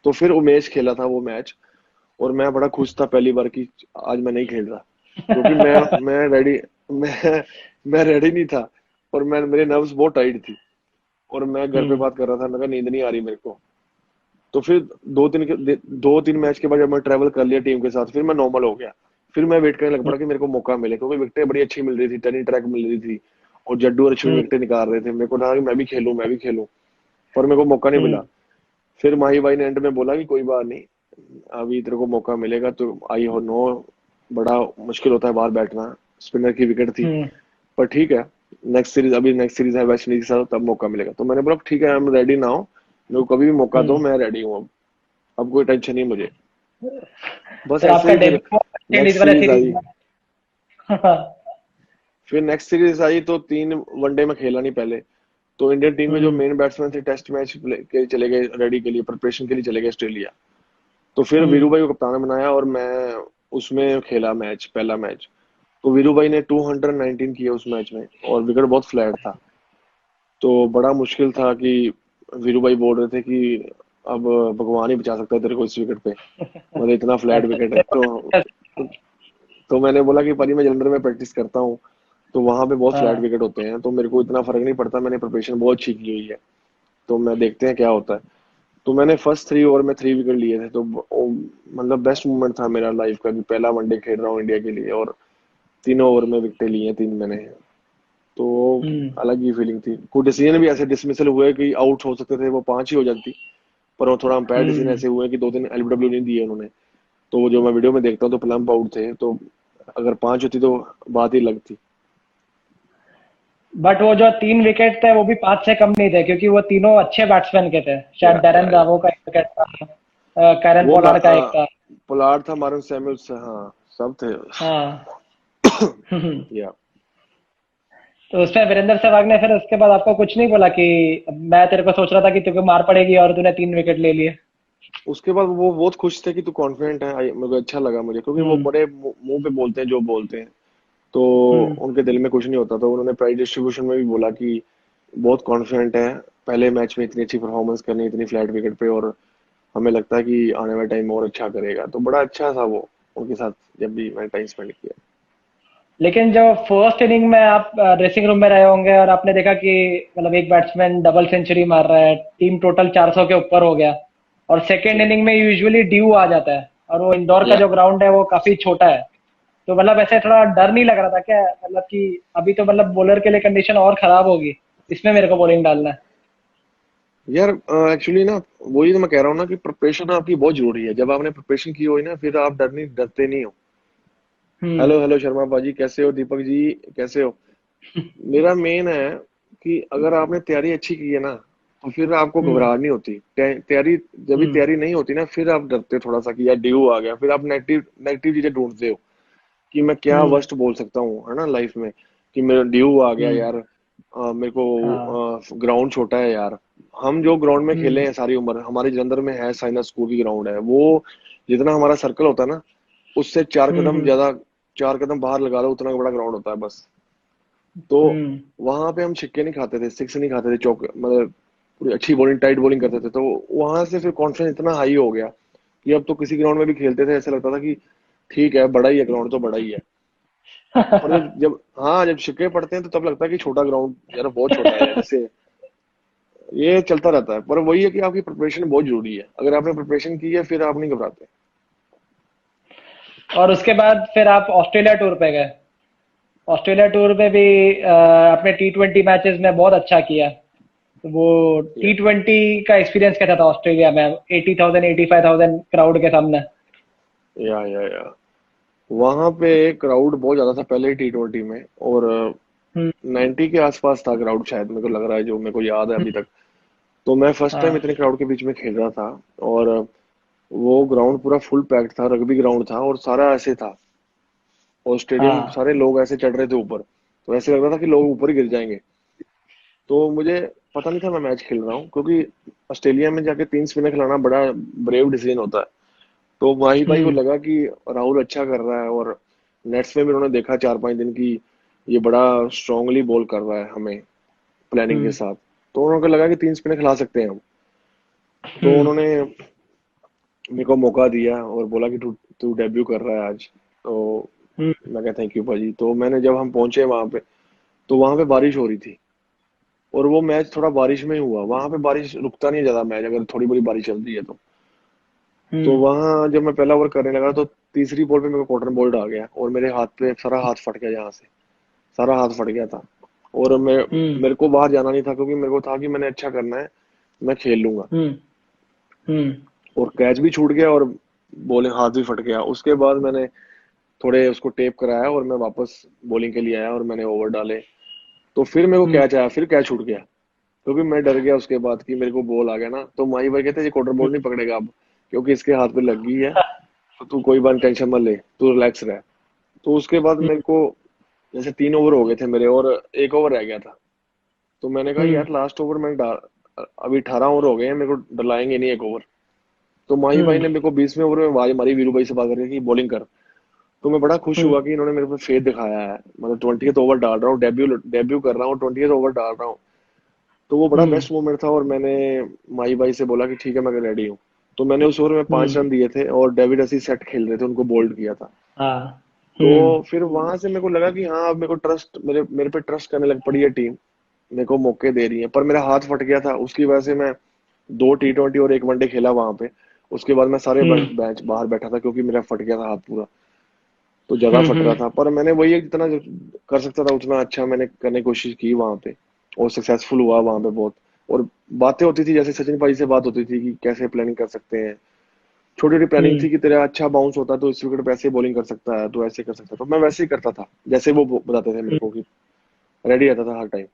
तो फिर उमेश खेला था वो मैच, और मैं बड़ा खुश था पहली बार कि आज मैं नहीं खेल रहा, क्योंकि मैं मैं रेडी नहीं था, और मैं मेरे नर्व्स बहुत टाइट थी, और मैं घर पे हम्म। बात कर रहा था, मैं कहा नींद नहीं आ रही मेरे को। तो फिर 2-3 मैच के बाद जब मैं ट्रैवल कर लिया टीम के साथ, फिर मैं नॉर्मल हो गया। फिर मैं वेट करने लग पड़ा कि मेरे को मौका मिले, क्योंकि विकेटें बड़ी अच्छी मिल रही थी, टर्निंग ट्रैक मिल रही थी, और जड्डू और अश्विन हम्म। विकेटें निकाल रहे थे। मेरे को लगा कि मैं भी खेलूं, पर मेरे को मौका नहीं मिला। हम्म। फिर माही भाई ने एंड में बोला कि कोई बात नहीं, अभी तेरे को मौका मिलेगा, तो आई हो नो, बड़ा मुश्किल होता है बाहर बैठना, स्पिनर की विकेट थी, हम्म। पर ठीक है, नेक्स्ट सीरीज है वेस्ट इंडीज के साथ, तब मौका मिलेगा। तो मैंने बोला ठीक है, आई एम रेडी नाउ, मेरे को कभी भी मौका दो, हम्म। मैं रेडी हूँ अब कोई टेंशन नहीं मुझे। बस फिर ऐसे आपका ही फिर डेब्यू इंडीज नेक्स्ट वाला सीरीज सीरीज आई। में। फिर नेक्स्ट सीरीज आई तो 3 वनडे में खेला नहीं पहले। तो इंडियन टीम में जो हम्म। मेन बैट्समैन थे, टेस्ट मैच के चले गए, रेडी के लिए प्रिपरेशन के लिए चले गए ऑस्ट्रेलिया। तो फिर वीरू हम्म। भाई को कप्तान बनाया, और मैं उसमें खेला मैच, पहला मैच। तो वीरू भाई ने 219 किए उस मैच में, और विकेट बहुत फ्लैट था। तो बड़ा मुश्किल था कि वीरू भाई बोल रहे थे कि अब भगवान ही बचा सकता है तेरे को इस विकेट पे, मतलब इतना फ्लैट विकेट है। तो मैंने बोला कि पाजी मैं जलंधर में प्रैक्टिस करता हूँ, तो वहां पे बहुत फ्लैट हाँ। विकेट होते हैं, तो मेरे को इतना फर्क नहीं पड़ता, मैंने प्रिपरेशन बहुत अच्छी की हुई है, तो मैं देखते हैं क्या होता है। तो मैंने फर्स्ट 3 ओवर में 3 विकेट लिए थे, तो मतलब बेस्ट मोमेंट था मेरा लाइफ का, कि पहला वनडे खेल रहा हूँ इंडिया के लिए, और 3 ओवर में विकेटें ली हैं 3 मैंने। तो हम्म। अलग ही फीलिंग थी। कुछ डिसीजन भी ऐसे डिसमिसल हुए कि आउट हो सकते थे, वो 5 ही हो जाती, पर वो थोड़ा अंपायर डिसीजन हम्म। ऐसे हुए कि 2 दिन एलबीडब्ल्यू नहीं दिए उन्होंने। तो वो जो मैं वीडियो में देखता हूँ तो प्लम्प आउट थे, तो अगर 5 होती तो बात ही अलग थी। बट वो जो 3 विकेट थे वो भी 5 से कम नहीं थे, क्योंकि वो तीनों अच्छे बैट्समैन के थे। शायद डैरेन या ब्रावो का एक विकेट था, कैरन वो पोलार्ड का एक था। पोलार्ड था, मार्न सैमुअल्स, हाँ, सब थे। हाँ। या तो उसमें वीरेंद्र सहवाग ने फिर उसके बाद आपको कुछ नहीं बोला कि मैं तेरे को सोच रहा था कि तुझे मार पड़ेगी और तूने 3 विकेट ले लिए? उसके बाद वो बहुत खुश थे कि तू कॉन्फिडेंट है, मेरे को अच्छा लगा मुझे, क्योंकि वो हम्म। बड़े मुंह पे बोलते हैं जो बोलते हैं, तो हम्म। उनके दिल में कुछ नहीं होता। तो उन्होंने प्राइज डिस्ट्रीब्यूशन में भी बोला कि बहुत कॉन्फिडेंट है, पहले मैच में इतनी अच्छी परफॉर्मेंस करनी, इतनी फ्लैट विकेट पे, और हमें लगता है कि आने वाले टाइम में और अच्छा करेगा। तो बड़ा अच्छा था वो उनके साथ जब भी मैंने टाइम स्पेंड किया। लेकिन जो फर्स्ट इनिंग में आप ड्रेसिंग रूम में रहे होंगे और आपने देखा कि मतलब एक बैट्समैन डबल सेंचुरी मार रहा है, टीम टोटल 400 के ऊपर हो गया, और सेकेंड या इनिंग में यूजुअली ड्यू आ जाता है, और वो इंदौर का या जो ग्राउंड है वो काफी छोटा है। तो मतलब ऐसे थोड़ा डर नहीं लग रहा था क्या, मतलब कि अभी तो मतलब बॉलर के लिए कंडीशन और खराब होगी, इसमें मेरे को बॉलिंग डालना है? यार एक्चुअली ना, वही तो मैं कह रहा हूँ ना कि प्रिपरेशन आपकी बहुत जरूरी है। जब आपने प्रिपरेशन की हुई ना, फिर आप डरते नहीं हो। हम्म। हेलो हेलो शर्मा बाजी, कैसे हो? दीपक जी, कैसे हो? मेरा मेन है कि अगर आपने तैयारी अच्छी की है ना, तो फिर आपको हम्म। घबराहट नहीं होती। तैयारी, जब भी हम्म। तैयारी नहीं होती ना, फिर आप डरते हो थोड़ा सा कि यार ड्यू आ गया, फिर आप नेगेटिव नेगेटिव चीजें ढूंढते हो कि मैं क्या हम्म। वर्स्ट बोल सकता हूँ, है ना, लाइफ में, कि मेरा ड्यू आ गया हम्म। यार, मेरे हाँ। को ग्राउंड छोटा है यार। हम जो ग्राउंड में खेले हम्म। हैं सारी उम्र, हमारे जलंधर में है साइना स्कूल की ग्राउंड है वो, जितना हमारा सर्कल होता है ना, उससे चार हम्म। कदम ज्यादा, 4 कदम बाहर लगा लो, उतना बड़ा ग्राउंड होता है बस। तो हम्म। वहां पे हम छिक्के नहीं खाते थे, सिक्स नहीं खाते थे, चौक मतलब पूरी अच्छी बॉलिंग, टाइट बॉलिंग करते थे। तो वहां से फिर कॉन्फिडेंस इतना हाई हो गया कि अब तो किसी ग्राउंड में भी खेलते थे, ऐसा लगता था कि ठीक है, बड़ा ही है ग्राउंड, तो बड़ा ही है। और जब जब हाँ, जब छिक्के पड़ते हैं तो तब लगता है कि छोटा ग्राउंड यार, बहुत छोटा है यार, जैसे ये चलता रहता है। पर वही है कि आपकी प्रिपरेशन बहुत जरूरी है, अगर आपने प्रिपरेशन की है फिर आप नहीं घबराते। और उसके बाद फिर आप ऑस्ट्रेलिया टूर पे गए। ऑस्ट्रेलिया टूर पे भी अपने T20 मैचेस में बहुत अच्छा किया। तो वो या T20 का एक्सपीरियंस कैसा था ऑस्ट्रेलिया में, 80,000 85,000 क्राउड के सामने? या वहां पे क्राउड बहुत ज्यादा था पहले ही T20 में, और हम्म। 90 के आसपास था क्राउड शायद, मेरे को लग रहा है, जो मेरे को याद है अभी तक। तो मैं फर्स्ट टाइम हाँ। इतने क्राउड के बीच में खेल रहा था, और वो ग्राउंड पूरा फुल पैक्ड था, रग्बी ग्राउंड था, और सारा ऐसे था, और स्टेडियम हाँ। सारे लोग ऐसे चढ़ रहे थे ऊपर। तो ऐसे लग रहा था कि लोग ऊपर ही गिर जाएंगे। तो मुझे पता नहीं था मैं मैच खेल रहा हूँ, क्योंकि ऑस्ट्रेलिया में जाके 3 स्पिनर खिलाना बड़ा ब्रेव डिसीजन होता है। तो वही भाई को हम्म। लगा कि राहुल अच्छा कर रहा है, और नेट्स में भी उन्होंने देखा 4-5 दिन की ये बड़ा स्ट्रांगली बॉल कर रहा है हमें प्लानिंग के हम्म। साथ। तो उनको लगा कि 3 स्पिनर खिला सकते हैं हम। तो हम्म। उन्होंने मेरे को मौका दिया और बोला कि तू तू डेब्यू कर रहा है आज। तो हम्म। मैं कहा थैंक यू भाजी। तो मैंने, जब हम पहुंचे वहां पे, तो वहां पे बारिश हो रही थी, और वो मैच थोड़ा बारिश में ही हुआ। वहां पे बारिश रुकता नहीं ज्यादा मैच, अगर थोड़ी बड़ी बारिश चलती है तो। तो हम्म। वहां जब मैं पहला ओवर करने लगा, तो तीसरी बॉल पे मेरे को कॉटन बॉल्ट आ गया, और मेरे हाथ पे सारा हाथ फट गया, यहाँ से सारा हाथ फट गया था। और हम्म। मेरे को बाहर जाना नहीं था, क्योंकि मेरे को था कि मैंने अच्छा करना है, मैं खेल लूंगा। हम्म। हम्म। और कैच भी छूट गया, और बॉलिंग हाथ भी फट गया। उसके बाद मैंने थोड़े उसको टेप कराया, और मैं वापस बॉलिंग के लिए आया, और मैंने ओवर डाले। तो फिर मेरे को हम्म। कैच आया, फिर कैच छूट गया, क्योंकि मैं डर गया उसके बाद कि मेरे को बॉल आ गया ना। तो माही भाई कहते ये क्वार्टर बॉल नहीं पकड़ेगा अब, क्योंकि इसके हाथ पे लग गई है। तो तू कोई बात टेंशन मत ले, तू रिलैक्स रह। तो उसके बाद हम्म। मेरे को, जैसे 3 ओवर हो गए थे मेरे, और एक ओवर रह गया था। तो मैंने कहा हम्म। यार लास्ट ओवर में डाल, अभी 18 ओवर हो गए हैं, मेरे को डलाएंगे नहीं एक ओवर। तो माही भाई हम्म। ने मेरे को 20वें ओवर में आवाज मारी वीरू भाई से बात करके कि बॉलिंग कर। तो मैं बड़ा खुश हम्म। हुआ कि इन्होंने मेरे पे फेथ दिखाया है। मतलब 20th ओवर डाल रहा हूँ, डेब्यू डेब्यू कर रहा हूँ, 20th ओवर डाल रहा हूँ। तो वो बड़ा हम्म। बेस्ट मोमेंट था, और मैंने माही भाई से बोला कि ठीक है मैं रेडी हूँ। तो मैंने उस ओवर में 5 रन दिए थे, और डेविड हसी सेट खेल रहे थे, उनको बोल्ड किया था। हाँ। तो हम्म। फिर वहां से मेरे को लगा कि हाँ, अब मेरे को ट्रस्ट, मेरे मेरे पे ट्रस्ट करने लग पड़ी है टीम, मेरे को मौके दे रही है। पर मेरा हाथ फट गया था, उसकी वजह से मैं 2 T20 और एक वनडे खेला वहां पे। उसके बाद मैं सारे हम्म। मैच बाहर बैठा था, क्योंकि मेरा फट गया था हाथ पूरा। तो ज्यादा हम्म। फट रहा था, पर मैंने वही है, जितना कर सकता था उतना अच्छा मैंने करने की कोशिश की वहां पे, और सक्सेसफुल हुआ वहां पे बहुत। और बातें होती थी, जैसे सचिन भाई से बात होती थी कि कैसे प्लानिंग कर सकते हैं। छोटी छोटी प्लानिंग हम्म। थी कि तेरा अच्छा बाउंस होता है तो इस विकेट पे ऐसे बॉलिंग कर सकता है, तो ऐसे कर सकता है। तो मैं वैसे ही करता था, जैसे वो बताते थे मेरे को, कि रेडी रहता था हर टाइम।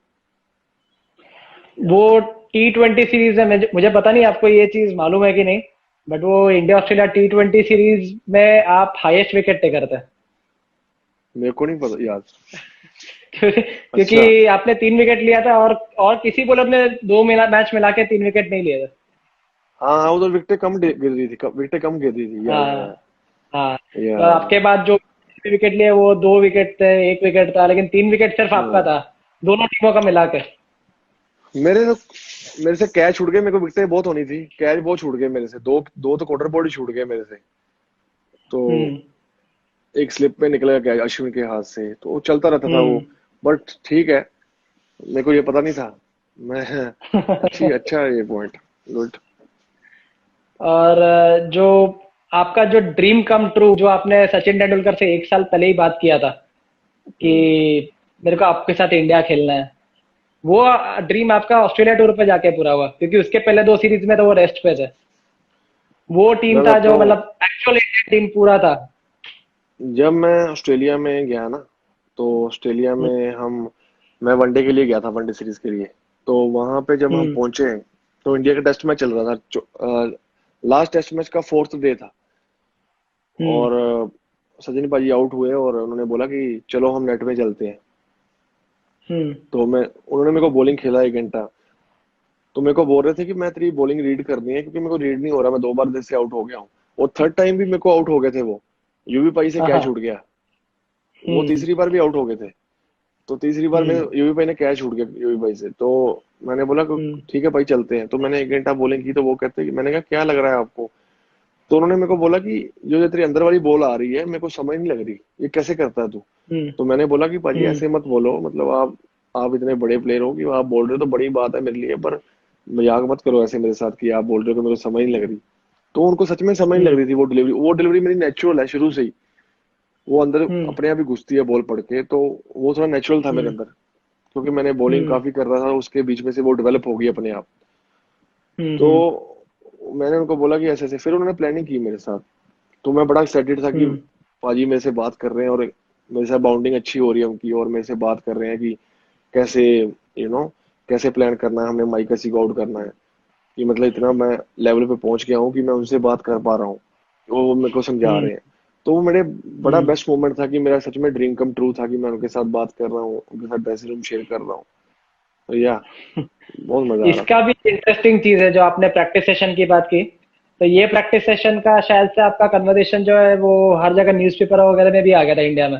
वो T20 सीरीज है, मुझे पता नहीं आपको ये चीज मालूम है कि नहीं, बट वो इंडिया ऑस्ट्रेलिया T20 सीरीज में आप हाईएस्ट विकेट टेकर थे। मेरे को नहीं पता याद। अच्छा। क्योंकि आपने 3 विकेट लिया था, और किसी बॉलर ने मैच मिला के 3 विकेट नहीं लिए थे। हाँ हाँ, उधर विकेटें कम गिर रही थी, विकेटें कम गिर रही थी, हाँ। हाँ। या तो आपके बाद जो विकेट लिए वो 2 विकेट थे, 1 विकेट था, लेकिन 3 विकेट सिर्फ आपका हाँ। था, दोनों टीमों का मिला के। मेरे तो मेरे से कैच छूट गए, मेरे को विकेटें बहुत होनी थी, कैच बहुत छूट गए मेरे से, दो दो तो क्वार्टर बोर्ड ही छूट गए मेरे से। तो हम्म। एक स्लिप पे निकला कैच अश्विन के हाथ से, तो वो चलता रहता था वो। हम्म। बट ठीक है, मेरे को ये पता नहीं था। मैं अच्छी अच्छा है ये पॉइंट। गुड। और जो आपका जो ड्रीम कम ट्रू, जो आपने सचिन तेंदुलकर से 1 साल पहले ही बात किया था कि मेरे को आपके साथ इंडिया खेलना है, वो ड्रीम आपका ऑस्ट्रेलिया टूर पे जाके पूरा हुआ, क्योंकि उसके पहले 2 सीरीज में तो वो रेस्ट पे थे। वो टीम मैं था बताता जो हूँ, मतलब एक्चुअल इंडियन टीम पूरा था। जब मैं ऑस्ट्रेलिया में गया ना, तो ऑस्ट्रेलिया हम्म। में मैं वनडे के लिए गया था, वनडे सीरीज के लिए। तो वहां पे जब हम हम्म। पहुंचे, तो इंडिया का टेस्ट मैच चल रहा था, लास्ट टेस्ट मैच का 4th डे था। हम्म। और सचिन भाजी आउट हुए, और उन्होंने बोला कि चलो हम नेट में चलते हैं। हम्म। तो उन्होंने मेरे को बॉलिंग खेला 1 घंटा। तो मेरे को बोल रहे थे कि मैं तेरी बॉलिंग रीड करनी है, क्योंकि मेरे को रीड नहीं हो रहा, मैं 2 बार देर से आउट हो गया हूँ। और थर्ड टाइम भी मेरे को आउट हो गए थे वो, यूवी पाई से हाँ। कैच हाँ। उठ गया। वो हम्म। तीसरी बार भी आउट हो गए थे। तो तीसरी बार में हम्म। यूवी भाई ने कैच छूट गया, यूवी भाई से। तो मैंने बोला कि हम्म। ठीक है भाई चलते हैं। तो मैंने 1 घंटा बॉलिंग की, तो वो कहते कि, मैंने कहा क्या लग रहा है आपको? तो उन्होंने मेरे को बोला कि जो जो तेरी अंदर वाली बॉल आ रही है, मेरे को समझ नहीं लग रही, ये कैसे करता है तू? हम्म। तो मैंने बोला कि पाजी हम्म। ऐसे मत बोलो, मतलब आप इतने बड़े प्लेयर हो कि आप बोल रहे हो तो बड़ी बात है मेरे लिए, पर मजाक मत करो ऐसे मेरे साथ कि आप बोल रहे हो कि मेरे को समझ नहीं लग रही। तो उनको सच में समझ नहीं लग हम्म। रही थी। वो डिलीवरी मेरी नेचुरल है शुरू से ही। वो अंदर हम्म। अपने आप ही घुसती है बॉल पड़ के, तो वो थोड़ा नेचुरल था मेरे हम्म। अंदर, क्योंकि मैंने बॉलिंग हम्म। काफी कर रहा था, उसके बीच में से वो डेवलप हो गई अपने आप। हम्म। तो मैंने उनको बोला कि ऐसे ऐसे, फिर उन्होंने प्लानिंग की मेरे साथ। तो मैं बड़ा एक्साइटेड था कि हम्म। पाजी मेरे से बात कर रहे हैं, और मेरे साथ बाउंडिंग अच्छी हो रही है उनकी, और मेरे से बात कर रहे हैं कि कैसे, कैसे प्लान करना है हमें, माइक कैसी को आउट करना है। कि मतलब इतना मैं लेवल पे पहुंच गया हूँ कि मैं उनसे बात कर पा रहा हूँ, वो मेरे को समझा हम्म। रहे हैं। तो वो मेरे बड़ा हम्म। बेस्ट मोमेंट था कि मेरा सच में ड्रीम कम ट्रू था कि मैं उनके साथ बात कर रहा हूँ, उनके साथ ड्रेसिंग रूम शेयर कर रहा हूँ। तो या बहुत मजा आ रहा इसका था। भी इंटरेस्टिंग चीज है जो आपने प्रैक्टिस सेशन की बात की। तो ये प्रैक्टिस सेशन का शायद से आपका कन्वर्सेशन जो है वो हर जगह न्यूज़पेपर वगैरह में भी आ गया था इंडिया में,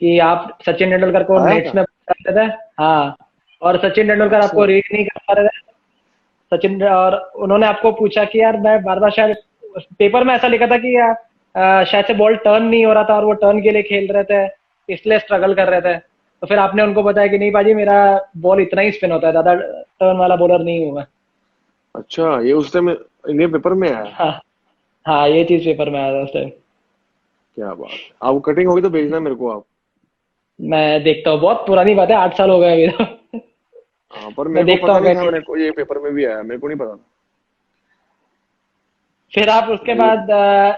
कि आप सचिन तेंदुलकर को आया नेट्स था। में करते थे। हाँ, और सचिन तेंदुलकर आपको अच्छा। रीड नहीं कर पा रहे थे। सचिन और उन्होंने आपको पूछा कि यार मैं बार बार, शायद पेपर में ऐसा लिखा था कि यार शायद से बॉल टर्न नहीं हो रहा था और वो टर्न के लिए खेल रहे थे, इसलिए स्ट्रगल कर रहे थे। तो फिर आपने उनको बताया कि नहीं पाजी, मेरा बॉल इतना ही स्पिन होता है, ज्यादा टर्न वाला बॉलर नहीं हूं मैं। अच्छा, ये उस टाइम इंडियन पेपर में आया। हाँ। हाँ, ये चीज पेपर में आया था उस टाइम। क्या बात है, आप कटिंग होगी तो भेजना मेरे को आप। मैं देखता हूँ, बहुत पुरानी बात है, 8 साल हो गए अभी तो। हाँ, पर मैं मेरे को देखता पता हूँ नहीं था, कटिंग। मेरे को ये पेपर में भी आया, मेरे को नहीं पता था। फिर आप उसके ये बाद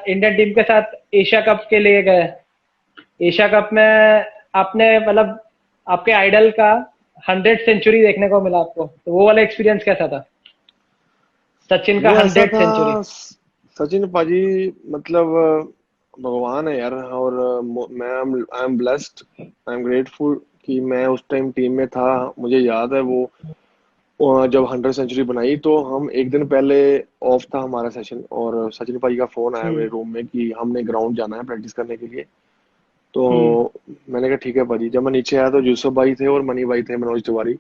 इंडियन टीम के साथ एशिया कप के लिए गए। एशिया कप में आपने मतलब आपके आइडल का 100 सेंचुरी देखने को मिला आपको, तो वो वाला एक्सपीरियंस कैसा था? सचिन का वो ऐसा 100 सेंचुरी। था, सचिन पाजी मतलब भगवान है यार। और मैं I am blessed, I am grateful कि मैं उस टाइम टीम में था। मुझे याद है वो जब 100 सेंचुरी बनाई तो हम एक दिन पहले ऑफ था हमारा सेशन, और सचिन पाजी का फोन आया मेरे हम्म। रूम में कि हमने ग्राउंड जाना है प्रैक्टिस करने के लिए। तो हम्म। मैंने कहा ठीक है पाजी। जब मैं नीचे आया तो यूसुफ भाई थे और मनी भाई थे, मनोज तिवारी।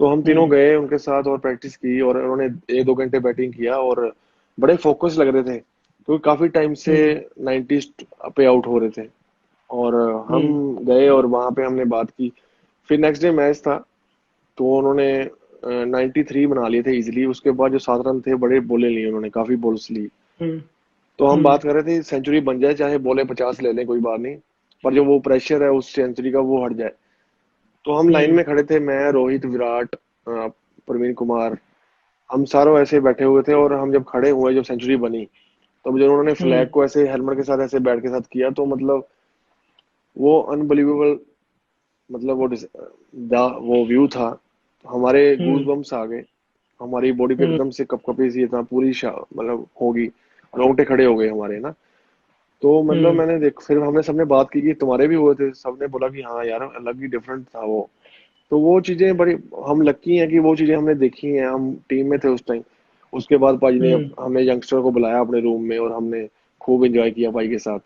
तो हम तीनों हम्म। गए उनके साथ और प्रैक्टिस की, और उन्होंने 1-2 घंटे बैटिंग किया और बड़े फोकस लग रहे थे क्योंकि काफी टाइम से हम्म। 90s पे आउट हो रहे थे। और हम हम्म। गए और वहां पे हमने बात की। फिर नेक्स्ट डे मैच था, तो उन्होंने 93 बना लिए थे इजिली। उसके बाद जो 7 रन थे बड़े बोले लिए, उन्होंने काफी बॉल्स ली। हम्म। तो हम हम्म। बात कर रहे थे सेंचुरी बन जाए, चाहे बोले 50 ले लें कोई बात नहीं, पर जो वो प्रेशर है उस सेंचुरी का वो हट जाए। तो हम लाइन हम्म। में खड़े थे, मैं, रोहित, विराट, प्रवीण कुमार, हम सारों ऐसे बैठे हुए थे। और हम जब खड़े हुए, जब सेंचुरी बनी, तब जब उन्होंने हम्म। फ्लैग को ऐसे हेलमेट के साथ ऐसे बैट के साथ किया, तो मतलब वो अनबिलीवेबल, मतलब वो व्यू था। हमारे गूज हम्म। बम्स आ गए, हमारी बॉडी पे हम्म। एकदम से कपकपी सी था पूरी, मतलब होगी, रोंगटे खड़े हो गए हमारे ना। तो मतलब हम्म। मैंने देख, फिर हमने सबने बात की कि तुम्हारे भी हुए थे, सबने बोला कि हाँ यार अलग ही डिफरेंट था वो। तो वो चीजें बड़ी, हम लकी हैं कि वो चीजें हमने देखी हैं, हम टीम में थे उस टाइम। उसके बाद पाजी ने हम्म। हमें यंगस्टर को बुलाया अपने रूम में और हमने खूब एंजॉय किया भाई के साथ।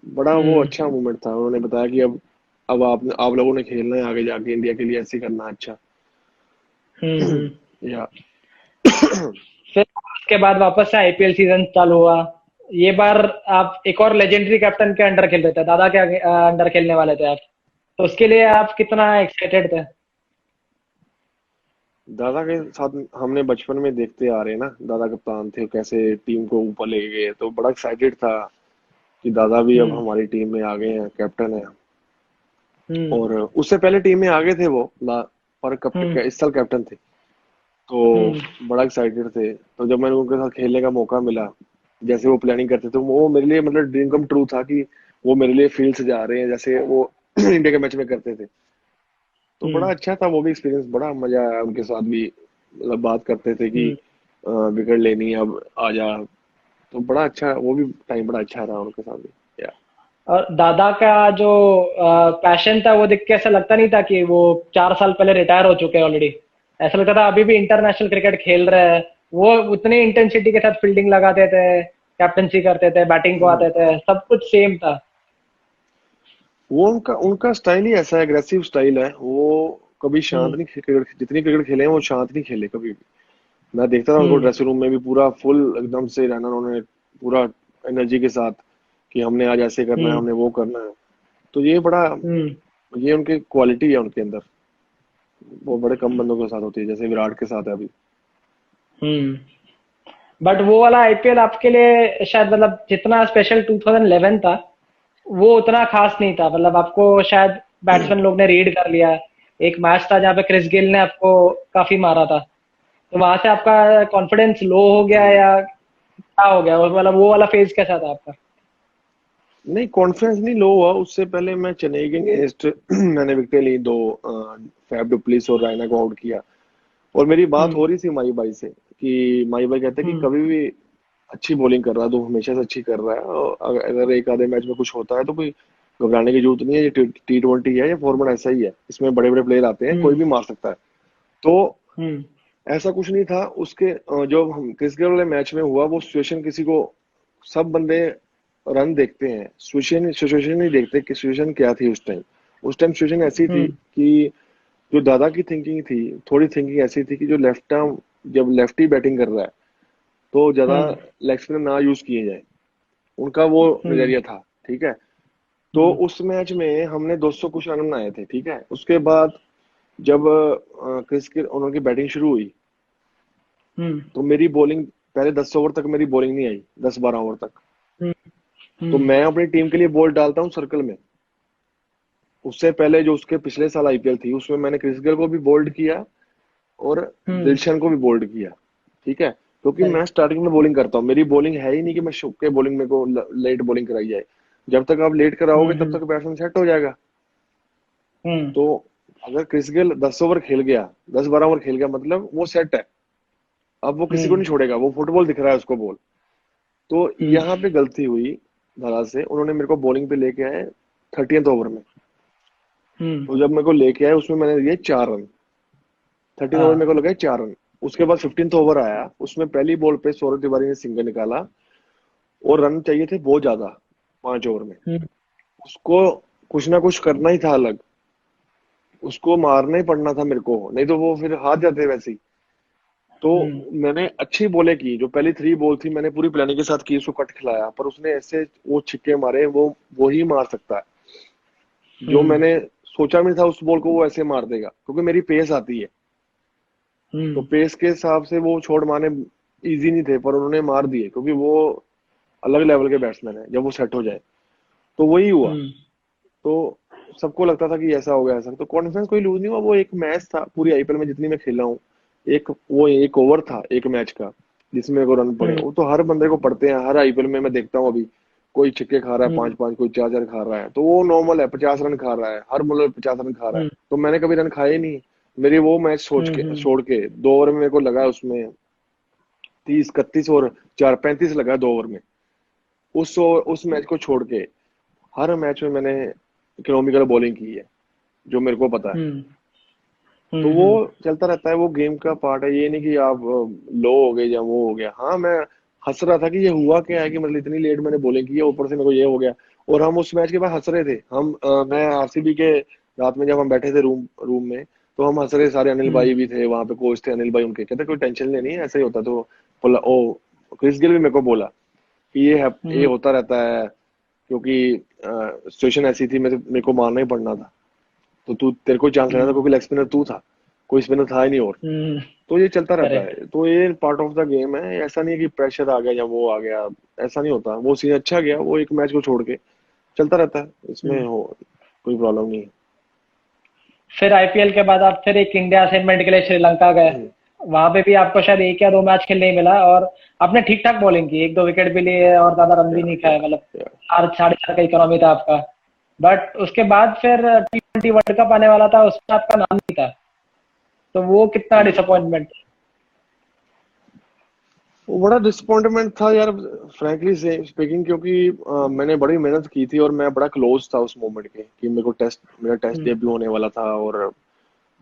बड़ा वो हम्म। अच्छा मोमेंट था। उन्होंने बताया कि अब आप लोगों ने खेलना है आगे जाके इंडिया के लिए, ऐसे करना है। अच्छा। हम्म। या फिर उसके बाद वापस से आईपीएल सीजन चालू हुआ। ये बार आप एक और लेजेंडरी कैप्टन के अंडर खेल रहे थे, दादा के अंडर खेलने वाले थे आप। तो उसके लिए आप कितना एक्साइटेड थे? दादा के साथ हमने बचपन में देखते आ रहे हैं ना, दादा कप्तान थे कैसे टीम को ऊपर ले गए, तो बड़ा एक्साइटेड था कि दादा भी अब हम्म। हमारी टीम में आ गए हैं, कैप्टन है। हम्म। और उससे पहले टीम में आ गए थे वो पर हम्म। इस साल कैप्टन थे। तो हम्म। बड़ा एक्साइटेड थे। तो जब मैंने उनके साथ खेलने का मौका मिला, जैसे वो प्लानिंग करते थे, वो मेरे लिए मतलब ड्रीम कम ट्रू था कि वो मेरे लिए फील्ड से जा रहे हैं जैसे वो इंडिया के मैच में करते थे। तो बड़ा हम्म। अच्छा था वो भी एक्सपीरियंस, बड़ा मजा आया उनके साथ भी। मतलब बात करते थे कि हम्म। विकेट लेनी है अब, आ जा। तो बड़ा अच्छा, वो भी टाइम बड़ा अच्छा रहा उनके साथ भी। या और दादा का जो पैशन था वो देख के ऐसा लगता नहीं था कि वो 4 साल पहले रिटायर हो चुके हैं ऑलरेडी। ऐसा लगता था अभी भी इंटरनेशनल क्रिकेट खेल रहे हैं। वो उतनी इंटेंसिटी के साथ फील्डिंग लगाते थे, कैप्टनसी करते थे, बैटिंग को हम्म। आते थे, सब कुछ सेम था। वो उनका उनका स्टाइल ही ऐसा एग्रेसिव स्टाइल है। वो कभी शांत हम्म। नहीं क्रिकेट, जितनी क्रिकेट खेले हैं वो शांत नहीं खेले कभी भी। मैं देखता था उनको हम्म। ड्रेसिंग रूम में भी पूरा फुल एकदम से रहना उन्होंने, पूरा एनर्जी के साथ कि हमने आज ऐसे करना है, हम्म। हमने वो करना है। तो ये बड़ा, हम्म। ये उनकी क्वालिटी है उनके अंदर। वो बड़े कम बंदों के साथ होती है, जैसे विराट के साथ है अभी। हम्म। बट वो वाला आईपीएल आपके लिए शायद मतलब जितना स्पेशल 2011 था, वो उतना खास नहीं था। मतलब आपको शायद बैट्समैन लोग ने रीड कर लिया। एक मैच था जहाँ पे क्रिस गेल ने आपको काफी मारा था, तो वहां से आपका कॉन्फिडेंस लो हो गया या क्या हो गया? वो वाला फेज कैसा था आपका? नहीं, कॉन्फिडेंस नहीं लो हुआ। उससे पहले मैं चेन्नई के अगेंस्ट मैंने विकेट ली दो, फैब डुप्लेसिस और रायना को आउट किया। और मेरी बात हम्म। हो रही थी माई भाई से कि माई भाई कहते हैं कि हम्म। कभी भी अच्छी बॉलिंग कर रहा है तो हमेशा से अच्छी कर रहा है, और अगर एक आधे मैच में कुछ होता है तो कोई घबराने की जरूरत नहीं है। ये T20 है, ये फॉर्मेट ऐसा ही है, इसमें बड़े बड़े प्लेयर आते हैं, कोई हम्म। भी मार सकता है। तो हम्म। ऐसा कुछ नहीं था उसके जो हम क्रिस गेल वाले मैच में हुआ वो सिचुएशन किसी को, सब बंदे रन देखते हैं, सिचुएशन सिचुएशन नहीं देखते कि सिचुएशन क्या थी उस टाइम। उस टाइम सिचुएशन ऐसी थी हम्म। कि जो दादा की थिंकिंग थी, थोड़ी थिंकिंग ऐसी थी कि जो लेफ्ट आर्म, जब लेफ्टी बैटिंग कर रहा है तो ज्यादा हम्म। लेग स्पिनर ना यूज किए जाए, उनका वो हम्म। नजरिया था। ठीक है, तो हम्म। उस मैच में हमने 200 कुछ रन बनाए थे। ठीक है, उसके बाद जब क्रिस गेल उनकी बैटिंग शुरू हुई हम्म। तो मेरी बॉलिंग, पहले 10 ओवर तक मेरी बॉलिंग नहीं आई, 10-12 ओवर तक। हम्म। तो हम्म। मैं अपनी टीम के लिए बॉल डालता हूँ सर्कल में। उससे पहले जो उसके पिछले साल आईपीएल थी उसमें मैंने क्रिस गेल को भी बोल्ड किया और हम्म। दिलशन को भी बोल्ड किया। ठीक है, क्योंकि मैं राइट। स्टार्टिंग में बॉलिंग करता हूँ, मेरी बॉलिंग है ही नहीं कि मैं शुक के बॉलिंग में को लेट बॉलिंग कराई जाए। जब तक आप लेट कराओगे तब हम्म। तक बैट्समैन सेट हो जाएगा। हम्म। तो अगर क्रिस गेल 10 ओवर खेल गया, 10-12 ओवर खेल गया, मतलब वो सेट है। अब वो किसी को हम्म। नहीं छोड़ेगा, वो फुटबॉल दिख रहा है उसको बॉल। तो हम्म। यहाँ पे गलती हुई धरा से, उन्होंने मेरे को बॉलिंग पे लेके आए 30th ओवर में। हम्म। तो जब मेरे को लेके आए उसमें मैंने दिए 4 रन, 13 ओवर मेरे हाँ। को लगे 4 रन। उसके बाद 15th ओवर आया, उसमें पहली बॉल पे सौरभ तिवारी ने सिंगल निकाला और रन चाहिए थे बहुत ज्यादा 5 ओवर में। हम्म। उसको कुछ ना कुछ करना ही था अलग, उसको मारना ही पड़ना था मेरे को, नहीं तो वो फिर हार जाते वैसे ही। तो हम्म। मैंने अच्छी बॉलें की, जो पहली 3 बॉल थी मैंने पूरी प्लानिंग के साथ की, उसको कट खिलाया, पर उसने ऐसे वो छिक्के मारे, वो ही मार सकता है। जो हम्म। मैंने सोचा भी नहीं था उस बॉल को वो ऐसे मार देगा, क्योंकि मेरी पेस आती है। तो हम्म। पेस के हिसाब से वो छोड़ मारने इजी नहीं थे, पर उन्होंने मार दिए, क्योंकि वो अलग लेवल के बैट्समैन है जब वो सेट हो जाए। तो वही हुआ। हम्म। तो सबको लगता था कि ऐसा हो गया ऐसा, तो कॉन्फिडेंस कोई लूज नहीं हुआ। वो एक मैच था पूरी आईपीएल में जितनी मैं खेला हूँ, एक ओवर था एक मैच का जिसमें मेरे को रन पड़े, हम्म। वो तो हर बंदे को पड़ते हैं। हर आईपीएल में मैं देखता हूँ अभी, कोई छक्के खा रहा है हम्म। 5-5, कोई 4-4 खा रहा है, तो वो नॉर्मल है। 50 रन खा रहा है, हर बॉलर 50 रन खा रहा है, हम्म। तो मैंने कभी रन खाए ही नहीं। मेरे वो मैच सोच के हम्म। छोड़ के 2 ओवर में मेरे को लगा उसमें 30-31 और 4-35 लगा 2 ओवर में। उस मैच को छोड़ के हर मैच में मैंने इकोनॉमिकल बॉलिंग की है, जो मेरे को पता है। हम्म। तो हम्म। वो चलता रहता है, वो गेम का पार्ट है। ये नहीं कि आप लो हो गए या वो हो गया। हाँ, मैं हंस रहा था कि ये हुआ क्या है कि मतलब इतनी लेट मैंने बॉलिंग की है, ऊपर से मेरे को ये हो गया। और हम उस मैच के बाद हंस रहे थे, मैं आरसीबी के रात में जब हम बैठे थे रूम रूम में, तो हम हंस रहे सारे। अनिल हम्म। भाई भी थे वहां पे, कोच थे अनिल भाई उनके, कहते कोई टेंशन लेनी है, ऐसा ही होता। तो बोला ओ, क्रिस गेल भी मेरे को बोला कि ये हम्म। होता रहता है, क्योंकि सिचुएशन ऐसी थी, मेरे को मारना ही पड़ना था। तो तू तेरे को चांस लेना था, हम्म। क्योंकि लेग स्पिनर तू था, कोई स्पिनर था ही नहीं और। हम्म। तो ये चलता रहता करेक्ट। है, तो ये पार्ट ऑफ द गेम है। ऐसा नहीं है कि प्रेशर आ गया या वो आ गया, ऐसा नहीं होता। वो सीन अच्छा गया, वो एक मैच को छोड़ के चलता रहता है, इसमें हम्म। हो कोई प्रॉब्लम नहीं फिर आईपीएल के बाद आप फिर एक इंडिया असाइनमेंट के लिए श्रीलंका गए। है। वहां पे भी आपको शायद एक या दो मैच खेलने ही मिला, और आपने ठीक ठाक बॉलिंग की, एक दो विकेट भी लिए और ज्यादा रन या भी नहीं या खाए, मतलब या 4 साढ़े 4 का इकोनॉमी था आपका। बट उसके बाद फिर T20 वर्ल्ड कप आने वाला था, उसमें आपका नाम नहीं था। तो वो कितना डिसअपॉइंटमेंट। वो बड़ा डिसअपॉइंटमेंट था यार, फ्रैंकली से स्पीकिंग, क्योंकि मैंने बड़ी मेहनत की थी और मैं बड़ा क्लोज था उस मोमेंट के, कि मेरा टेस्ट हम्म। डेब्यू होने वाला था। और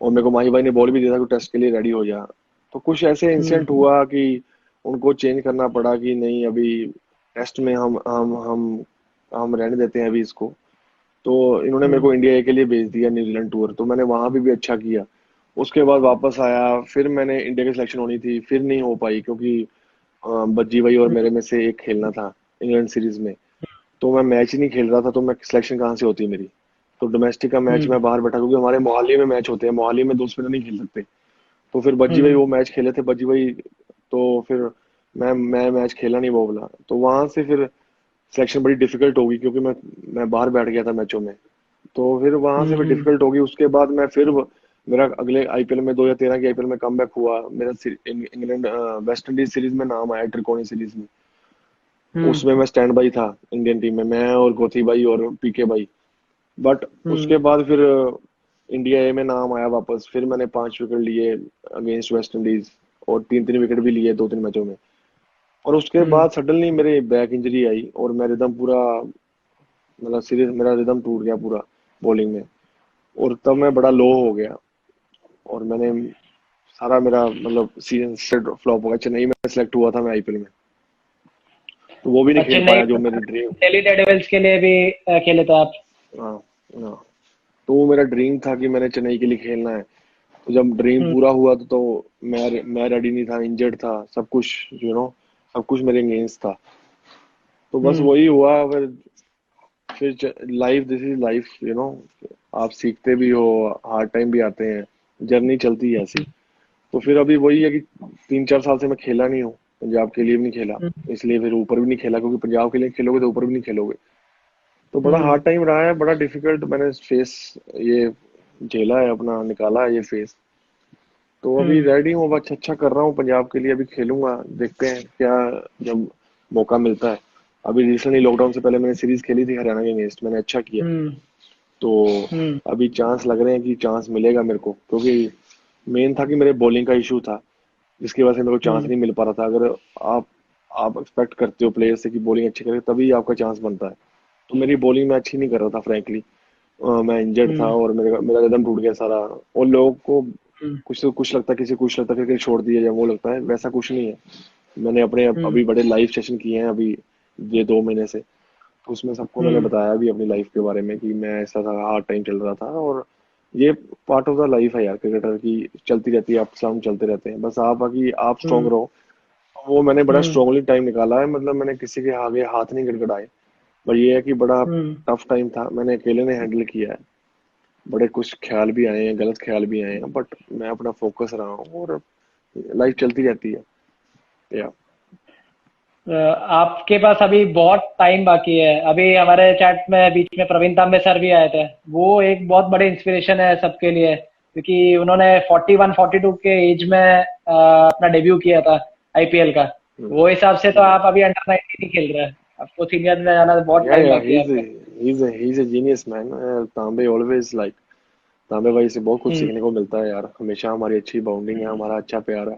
मेरे को माही भाई ने बॉल भी दिया था कि टेस्ट के लिए रेडी हो जा। तो कुछ ऐसे हम्म। इंसिडेंट हुआ कि उनको चेंज करना पड़ा, कि नहीं अभी टेस्ट में हम रहने देते हैं अभी इसको। तो इन्होंने मेरे हम्म। को इंडिया ए के लिए भेज दिया, न्यूजीलैंड टूर। तो मैंने वहां भी अच्छा किया। उसके बाद वापस आया, फिर मैंने इंडिया की सिलेक्शन होनी थी, फिर नहीं हो पाई, क्योंकि बज्जी भाई और हम्म। मेरे में से एक खेलना था इंग्लैंड सीरीज में। तो मैं मैच ही नहीं खेल रहा था, तो मैं सिलेक्शन कहाँ से होती मेरी। तो डोमेस्टिक का मैच हम्म। मैं बाहर बैठा, क्योंकि हमारे मोहाली में मैच होते हैं, मोहाली में 2 स्पिनर नहीं खेल सकते। तो फिर बज्जी भाई हम्म। वो मैच खेले थे, बज्जी भाई। तो फिर मैं मैच खेला नहीं वो वाला, तो वहां से फिर सिलेक्शन बड़ी डिफिकल्ट होगी, क्योंकि मैं बाहर बैठ गया था मैचों में। तो फिर वहां से फिर हम्म। डिफिकल्ट होगी। उसके बाद मैं फिर मेरा अगले आईपीएल में 2013 की आईपीएल में कमबैक हुआ मेरा। इंग्लैंड वेस्ट इंडीज सीरीज में नाम आया, त्रिकोणी सीरीज में। हम्म। उसमें मैं स्टैंड बाई था इंडियन टीम में, मैं और गोथी भाई और पीके भाई। बट हम्म। उसके बाद फिर इंडिया ए में नाम आया वापस, फिर मैंने 5 विकेट लिए अगेंस्ट वेस्ट इंडीज, और 3-3 विकेट भी लिए 2-3 मैचों में। और उसके हम्म। बाद सडनली मेरे बैक इंजरी आई और मैं रिदम पूरा, मतलब सीरियस, मेरा रिदम टूट गया पूरा बॉलिंग में। और तब मैं बड़ा लो हो गया और मैंने सारा मेरा मतलब सीजन फ्लॉप हो गया। चेन्नई में सेलेक्ट हुआ था मैं आईपीएल में, तो वो भी नहीं खेल चेन्नई पाया जो मेरी ड्रीम। दिल्ली डेयरडेविल्स के लिए भी खेले थे आप? हाँ, हाँ। तो वो मेरा ड्रीम था कि मैंने चेन्नई के लिए खेलना है। तो जब ड्रीम हम्म। पूरा हुआ तो मैं रेडी नहीं था, इंजर्ड था, सब कुछ सब कुछ मेरे अगेंस्ट था। तो बस हम्म। वही हुआ। फिर लाइफ, दिस इज लाइफ, आप सीखते भी हो, हार्ड टाइम भी आते हैं, जर्नी चलती है ऐसी। तो फिर अभी वही है कि 3-4 साल से मैं खेला नहीं हूँ, पंजाब के लिए भी नहीं खेला, हम्म। इसलिए फिर ऊपर भी नहीं खेला, क्योंकि पंजाब के लिए खेलोगे तो ऊपर भी नहीं खेलोगे। तो बड़ा हम्म। हार्ड टाइम रहा है, बड़ा डिफिकल्ट मैंने फेस ये झेला है, अपना निकाला है ये फेस। तो अभी हम्म। रेडी हूँ, अब अच्छा अच्छा कर रहा हूँ पंजाब के लिए, अभी खेलूंगा, देखते हैं क्या जब मौका मिलता है। अभी रिसेंटली लॉकडाउन से पहले मैंने सीरीज खेली थी हरियाणा के अगेंस्ट, मैंने अच्छा किया। हम्म। तो हम्म। अभी चांस लग रहे हैं कि चांस मिलेगा मेरे को, क्योंकि मेन था कि मेरे बॉलिंग का इशू था, जिसकी वजह से मेरे को चांस हम्म। नहीं मिल पा रहा था। अगर आप आप एक्सपेक्ट करते हो प्लेयर से कि बॉलिंग अच्छी करे तभी आपका चांस बनता है, तो मेरी बॉलिंग में अच्छी नहीं कर रहा था फ्रैंकली। मैं इंजर्ड था हम्म। और मेरा मेरा रिदम टूट गया सारा। और लोगों को हम्म। कुछ लगता है, किसी को कुछ लगता है क्रिकेट छोड़ दिया, या वो लगता है, वैसा कुछ नहीं है। मैंने अपने हम्म। अभी बड़े लाइव सेशन किए हैं अभी ये 2 महीने से। तो उसमें सबको मैंने हम्म। बताया भी अपनी लाइफ के बारे में कि मैं ऐसा था, हार्ड टाइम चल रहा था। और ये पार्ट ऑफ द लाइफ है यार, क्रिकेटर की चलती रहती है, अप्स डाउन चलते रहते हैं, बस आप बाकी आप स्ट्रांग हम्म। रहो। वो मैंने बड़ा हम्म। स्ट्रांगली टाइम निकाला है, मतलब मैंने किसी के आगे हाथ नहीं गड़गड़ाए। पर ये है कि बड़ा हम्म। टफ टाइम था, मैंने अकेले ने हैंडल किया है। बड़े कुछ ख्याल भी आए हैं, गलत ख्याल भी आए हैं, बट मैं अपना फोकस रहा हूँ और लाइफ चलती रहती है। या आपके पास अभी बहुत टाइम बाकी है। अभी हमारे चैट में बीच में प्रवीण तांबे सर भी आए थे। वो एक बहुत बड़े इंस्पिरेशन है सबके लिए, क्योंकि उन्होंने 41-42 के एज में अपना डेब्यू किया था आईपीएल का। वो हिसाब से तो आप अभी अंडर 19 ही खेल रहे हैं। आपको सीनियर में जाना तो बहुत टाइम या बाकी है आपका। he's a genius man। तांबे ऑलवेज लाइक, तांबे भाई से बहुत कुछ हम्म। सीखने को मिलता है यार, हमेशा हमारी अच्छी बाउंडिंग है, हमारा अच्छा प्यार है।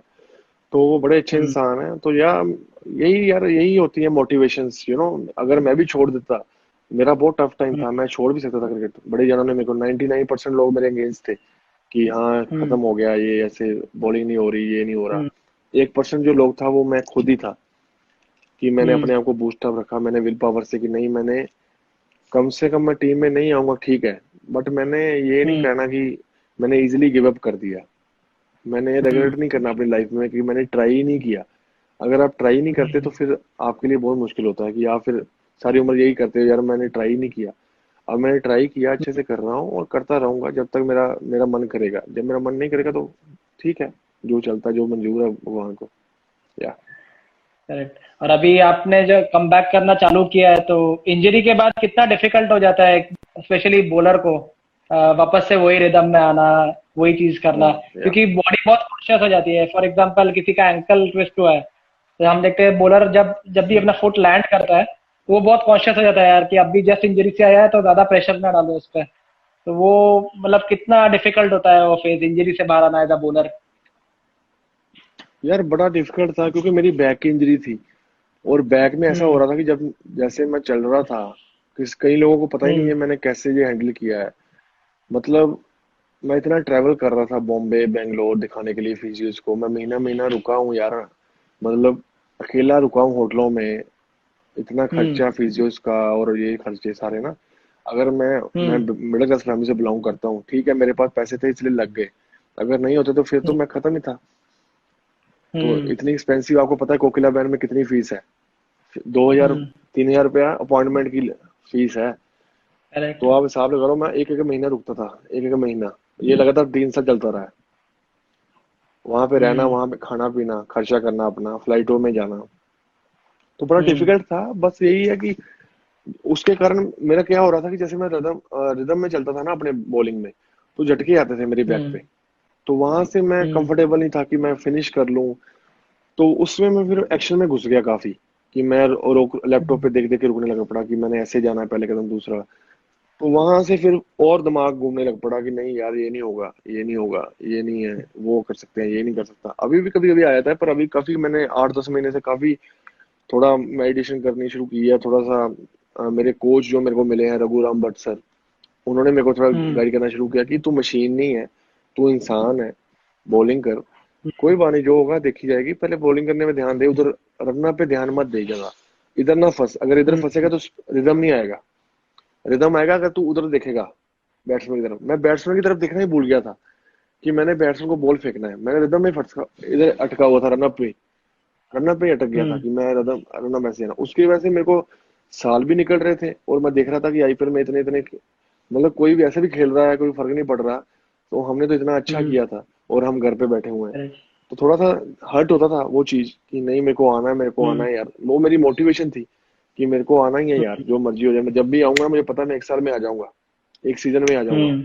तो वो बड़े अच्छे हम्म। इंसान है। तो यही होती है मोटिवेशंस। अगर मैं भी छोड़ देता, मेरा बहुत टफ टाइम हम्म। था, मैं छोड़ भी सकता था क्रिकेट। बड़े जनों ने मेरे को 99% लोग मेरे अगेंस्ट थे कि हाँ हम्म। खत्म हो गया ये, ऐसे बॉलिंग नहीं हो रही, ये नहीं हो रहा। हम्म। 1% जो लोग था वो मैं खुद ही था, कि मैंने हम्म। अपने आप को बूस्ट अप रखा, मैंने विल पावर से कि नहीं, मैंने कम से कम मैं टीम में नहीं आऊंगा ठीक है, बट मैंने ये नहीं हम्म। कहना कि मैंने इजीली गिव अप कर दिया। मैंने हम्म। रेगुलेट नहीं करना अपनी लाइफ में कि मैंने ट्राई ही नहीं किया। अगर आप ट्राई नहीं करते तो फिर आपके लिए बहुत मुश्किल होता है कि आप फिर सारी उम्र यही करते हो, यार मैंने ट्राई नहीं किया। अब मैंने ट्राई किया, अच्छे से कर रहा हूँ और करता रहूंगा जब तक मेरा मेरा मन करेगा। जब मेरा मन नहीं करेगा तो ठीक है, जो चलता, जो मंजूर है भगवान को। या करेक्ट। और अभी आपने जो कमबैक करना चालू किया है, तो इंजरी के बाद कितना डिफिकल्ट हो जाता है स्पेशली बॉलर को वापस से वही रिदम में आना, वही चीज करना, या क्योंकि बॉडी बहुत कॉन्शियस हो जाती है। फॉर एग्जांपल किसी का एंकल ट्विस्ट हुआ है, तो हम देखते हैं बॉलर जब जब भी अपना फुट लैंड करता है तो वो बहुत कॉन्शियस हो जाता है यार कि अभी जस्ट इंजरी से आया है तो ज्यादा प्रेशर ना डालो उस पर। तो वो मतलब कितना डिफिकल्ट होता है वो फेज इंजरी से बाहर आना एज अ बॉलर। यार बड़ा डिफिकल्ट था, क्योंकि मेरी बैक की इंजरी थी। और बैक में ऐसा हो हम्म। रहा था कि जब जैसे मैं चल रहा था, कई लोगों को पता ही नहीं हम्म। है मैंने कैसे ये हैंडल किया है। मतलब मैं इतना ट्रैवल कर रहा था बॉम्बे बेंगलोर दिखाने के लिए फिजियोज को, मैं महीना महीना रुका हूँ यार। मतलब अकेला रुका हूँ होटलों में, इतना हम्म। खर्चा फिजियोज का और ये खर्चे सारे ना। अगर मैं हम्म। मिडिल क्लास फैमिली से बिलोंग करता हूँ, ठीक है मेरे पास पैसे थे इसलिए लग गए, अगर नहीं होते तो फिर तो मैं खत्म ही था। तो हम्म। इतनी एक्सपेंसिव, आपको पता है कोकिला बैंड में कितनी फीस है? 2,000 हम्म। 3,000 रुपया अपॉइंटमेंट की फीस है। करेक्ट। तो आप हिसाब लगाओ, मैं एक एक महीना रुकता था, एक एक महीना, ये लगातार 3 साल चलता रहा है। वहां पे रहना, हम्म। वहां पे खाना पीना खर्चा करना अपना, फ्लाइटों में जाना, तो बड़ा हम्म। डिफिकल्ट था। बस यही है कि उसके कारण मेरा क्या हो रहा था कि जैसे मैं रिदम रिदम में चलता था ना अपने बॉलिंग में, तो झटके आते थे मेरी बैक हम्म। पे। तो वहां से मैं हम्म। कंफर्टेबल नहीं था कि मैं फिनिश कर लूं। तो उसमें मैं फिर एक्शन में घुस गया काफी, कि मैं रोक लैपटॉप पे देख देख के रुकने लगा पड़ा कि मैंने ऐसे जाना है, पहले कदम दूसरा। तो वहां से फिर और दिमाग घूमने लग पड़ा कि नहीं यार, ये नहीं होगा, ये नहीं होगा, ये नहीं है, वो कर सकते हैं, ये नहीं कर सकता। अभी भी कभी कभी आ जाता है, पर अभी काफी मैंने 8-10 महीने से काफी थोड़ा मेडिटेशन करनी शुरू की है, थोड़ा सा मेरे कोच जो मेरे को मिले हैं रघुराम भट्ट सर, उन्होंने मेरे को थोड़ा हम्म। गाइड करना शुरू किया कि तू मशीन नहीं है, तू इंसान है, बॉलिंग कर, कोई बात नहीं, जो होगा देखी जाएगी, पहले बॉलिंग करने में ध्यान दे, उधर रनअप पे ध्यान मत दे ज्यादा, इधर ना फंस, अगर इधर हम्म। फंसेगा तो रिदम नहीं आएगा, रिदम आएगा अगर तू उधर देखेगा बैट्समैन की तरफ। मैं बैट्समैन की तरफ देखना ही भूल गया था कि मैंने बैट्समैन को बॉल फेंकना है, मैंने रिदम में फंसा, इधर अटका हुआ था रनअप पे ही अटक गया था हम्म। कि मैं रनअप ऐसे है ना, उसकी वजह से मेरे को साल भी निकल रहे थे और मैं देख रहा था कि आईपीएल में इतने इतने, मतलब कोई भी ऐसे भी खेल रहा है, कोई फर्क नहीं पड़ रहा, तो हमने तो इतना अच्छा हम्म। किया था और हम घर पे बैठे हुए हैं। correct। तो थोड़ा सा हर्ट होता था वो चीज कि नहीं, मेरे को आना है, मेरे को आना हम्म। है यार, वो मेरी मोटिवेशन थी कि मेरे को आना ही है यार, जो मर्जी हो जाए, मैं जब भी आऊंगा मुझे पता है मैं 1 साल में आ जाऊंगा, एक सीजन में आ जाऊंगा। हम्म।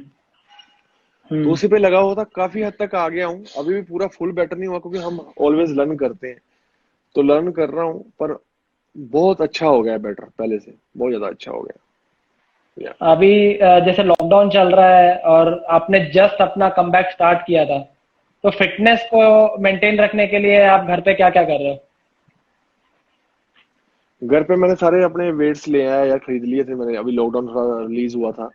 तो हम्म। उसी पे लगा हुआ था, काफी हद तक आ गया हूँ, अभी भी पूरा फुल बेटर नहीं हुआ क्योंकि हम ऑलवेज लर्न करते हैं, तो लर्न कर रहा हूँ, पर बहुत अच्छा हो गया, बेटर पहले से बहुत ज्यादा अच्छा हो गया या। अभी जैसे लॉकडाउन चल रहा है और आपने जस्ट अपना कमबैक स्टार्ट किया था, तो फिटनेस को मेंटेन रखने के लिए आप घर पे क्या क्या कर रहे हो? घर पे मैंने सारे अपने वेट्स ले आया या खरीद लिए थे मैंने, अभी लॉकडाउन थोड़ा रिलीज हुआ था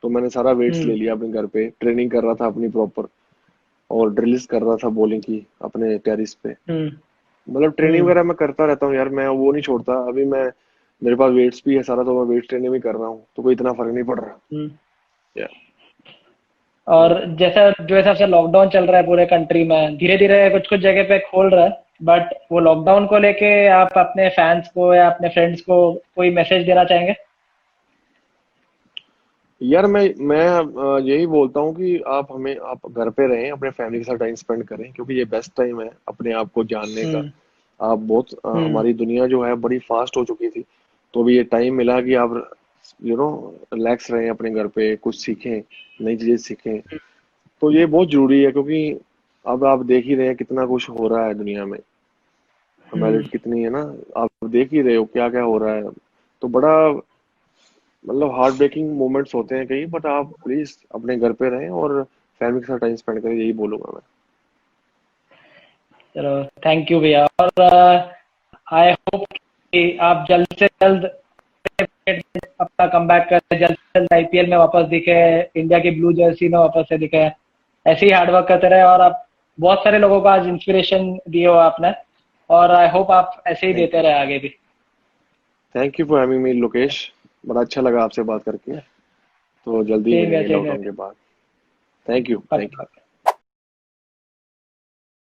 तो मैंने सारा वेट्स ले हम्म। लिया अपने घर पे, ट्रेनिंग कर रहा था अपनी प्रॉपर, और ड्रिल्स कर रहा था बॉलिंग की अपने टेरिस पे, हम्म। मतलब ट्रेनिंग हम्म। वगैरह मैं करता रहता हूँ यार, मैं वो नहीं छोड़ता, अभी मैं मेरे पास वेट्स भी है सारा, तो मैं वेट ट्रेनिंग भी कर रहा हूँ, तो कोई इतना फर्क नहीं पड़ रहा हम्म। या। और जैसा जो हिसाब से लॉकडाउन चल रहा है पूरे कंट्री में, धीरे धीरे कुछ कुछ जगह पे खोल रहा है, बट वो लॉकडाउन को लेके आप अपने फैंस को या अपने फ्रेंड्स को कोई मैसेज देना चाहेंगे? यार मैं यही बोलता हूँ कि आप घर पे रहें, अपने फैमिली के साथ टाइम स्पेंड करें, क्योंकि ये बेस्ट टाइम है अपने आप को जानने का। हम्म। आप बहुत हम्म। हमारी दुनिया जो है बड़ी फास्ट हो चुकी थी, तो अभी ये टाइम मिला कि आप रिलैक्स रहें अपने घर पे, कुछ सीखें, नई चीजें सीखें, तो ये बहुत जरूरी है, क्योंकि अब आप देख ही रहे हैं कितना कुछ हो रहा है दुनिया में, हमारे हम्म। कितनी है ना, आप देख ही रहे हो क्या क्या हो रहा है, तो बड़ा मतलब हार्ट ब्रेकिंग मोमेंट्स होते हैं कई, बट आप प्लीज अपने घर पे रहें और फैमिली के साथ टाइम स्पेंड करें, यही बोलूंगा मैं। चलो, थैंक यू भैया। और आई होप कि आप जल्द से जल्द अपना कमबैक करें, जल्द से जल्द आईपीएल में वापस दिखे, इंडिया की ब्लू जर्सी में वापस से दिखे, ऐसे ही हार्डवर्क करते रहे। और आप बहुत सारे लोगों को आज इंस्पिरेशन दिए हो आपने, और आई होप आप ऐसे ही थैंक देते यू, रहे आगे भी। Thank you for having me Lokesh, बड़ा अच्छा लगा आपसे बात करके, तो जल्दी सेम है, मिलेंगे सेम है। लॉकडाउन के बाद। Thank you, thank you. पक्का।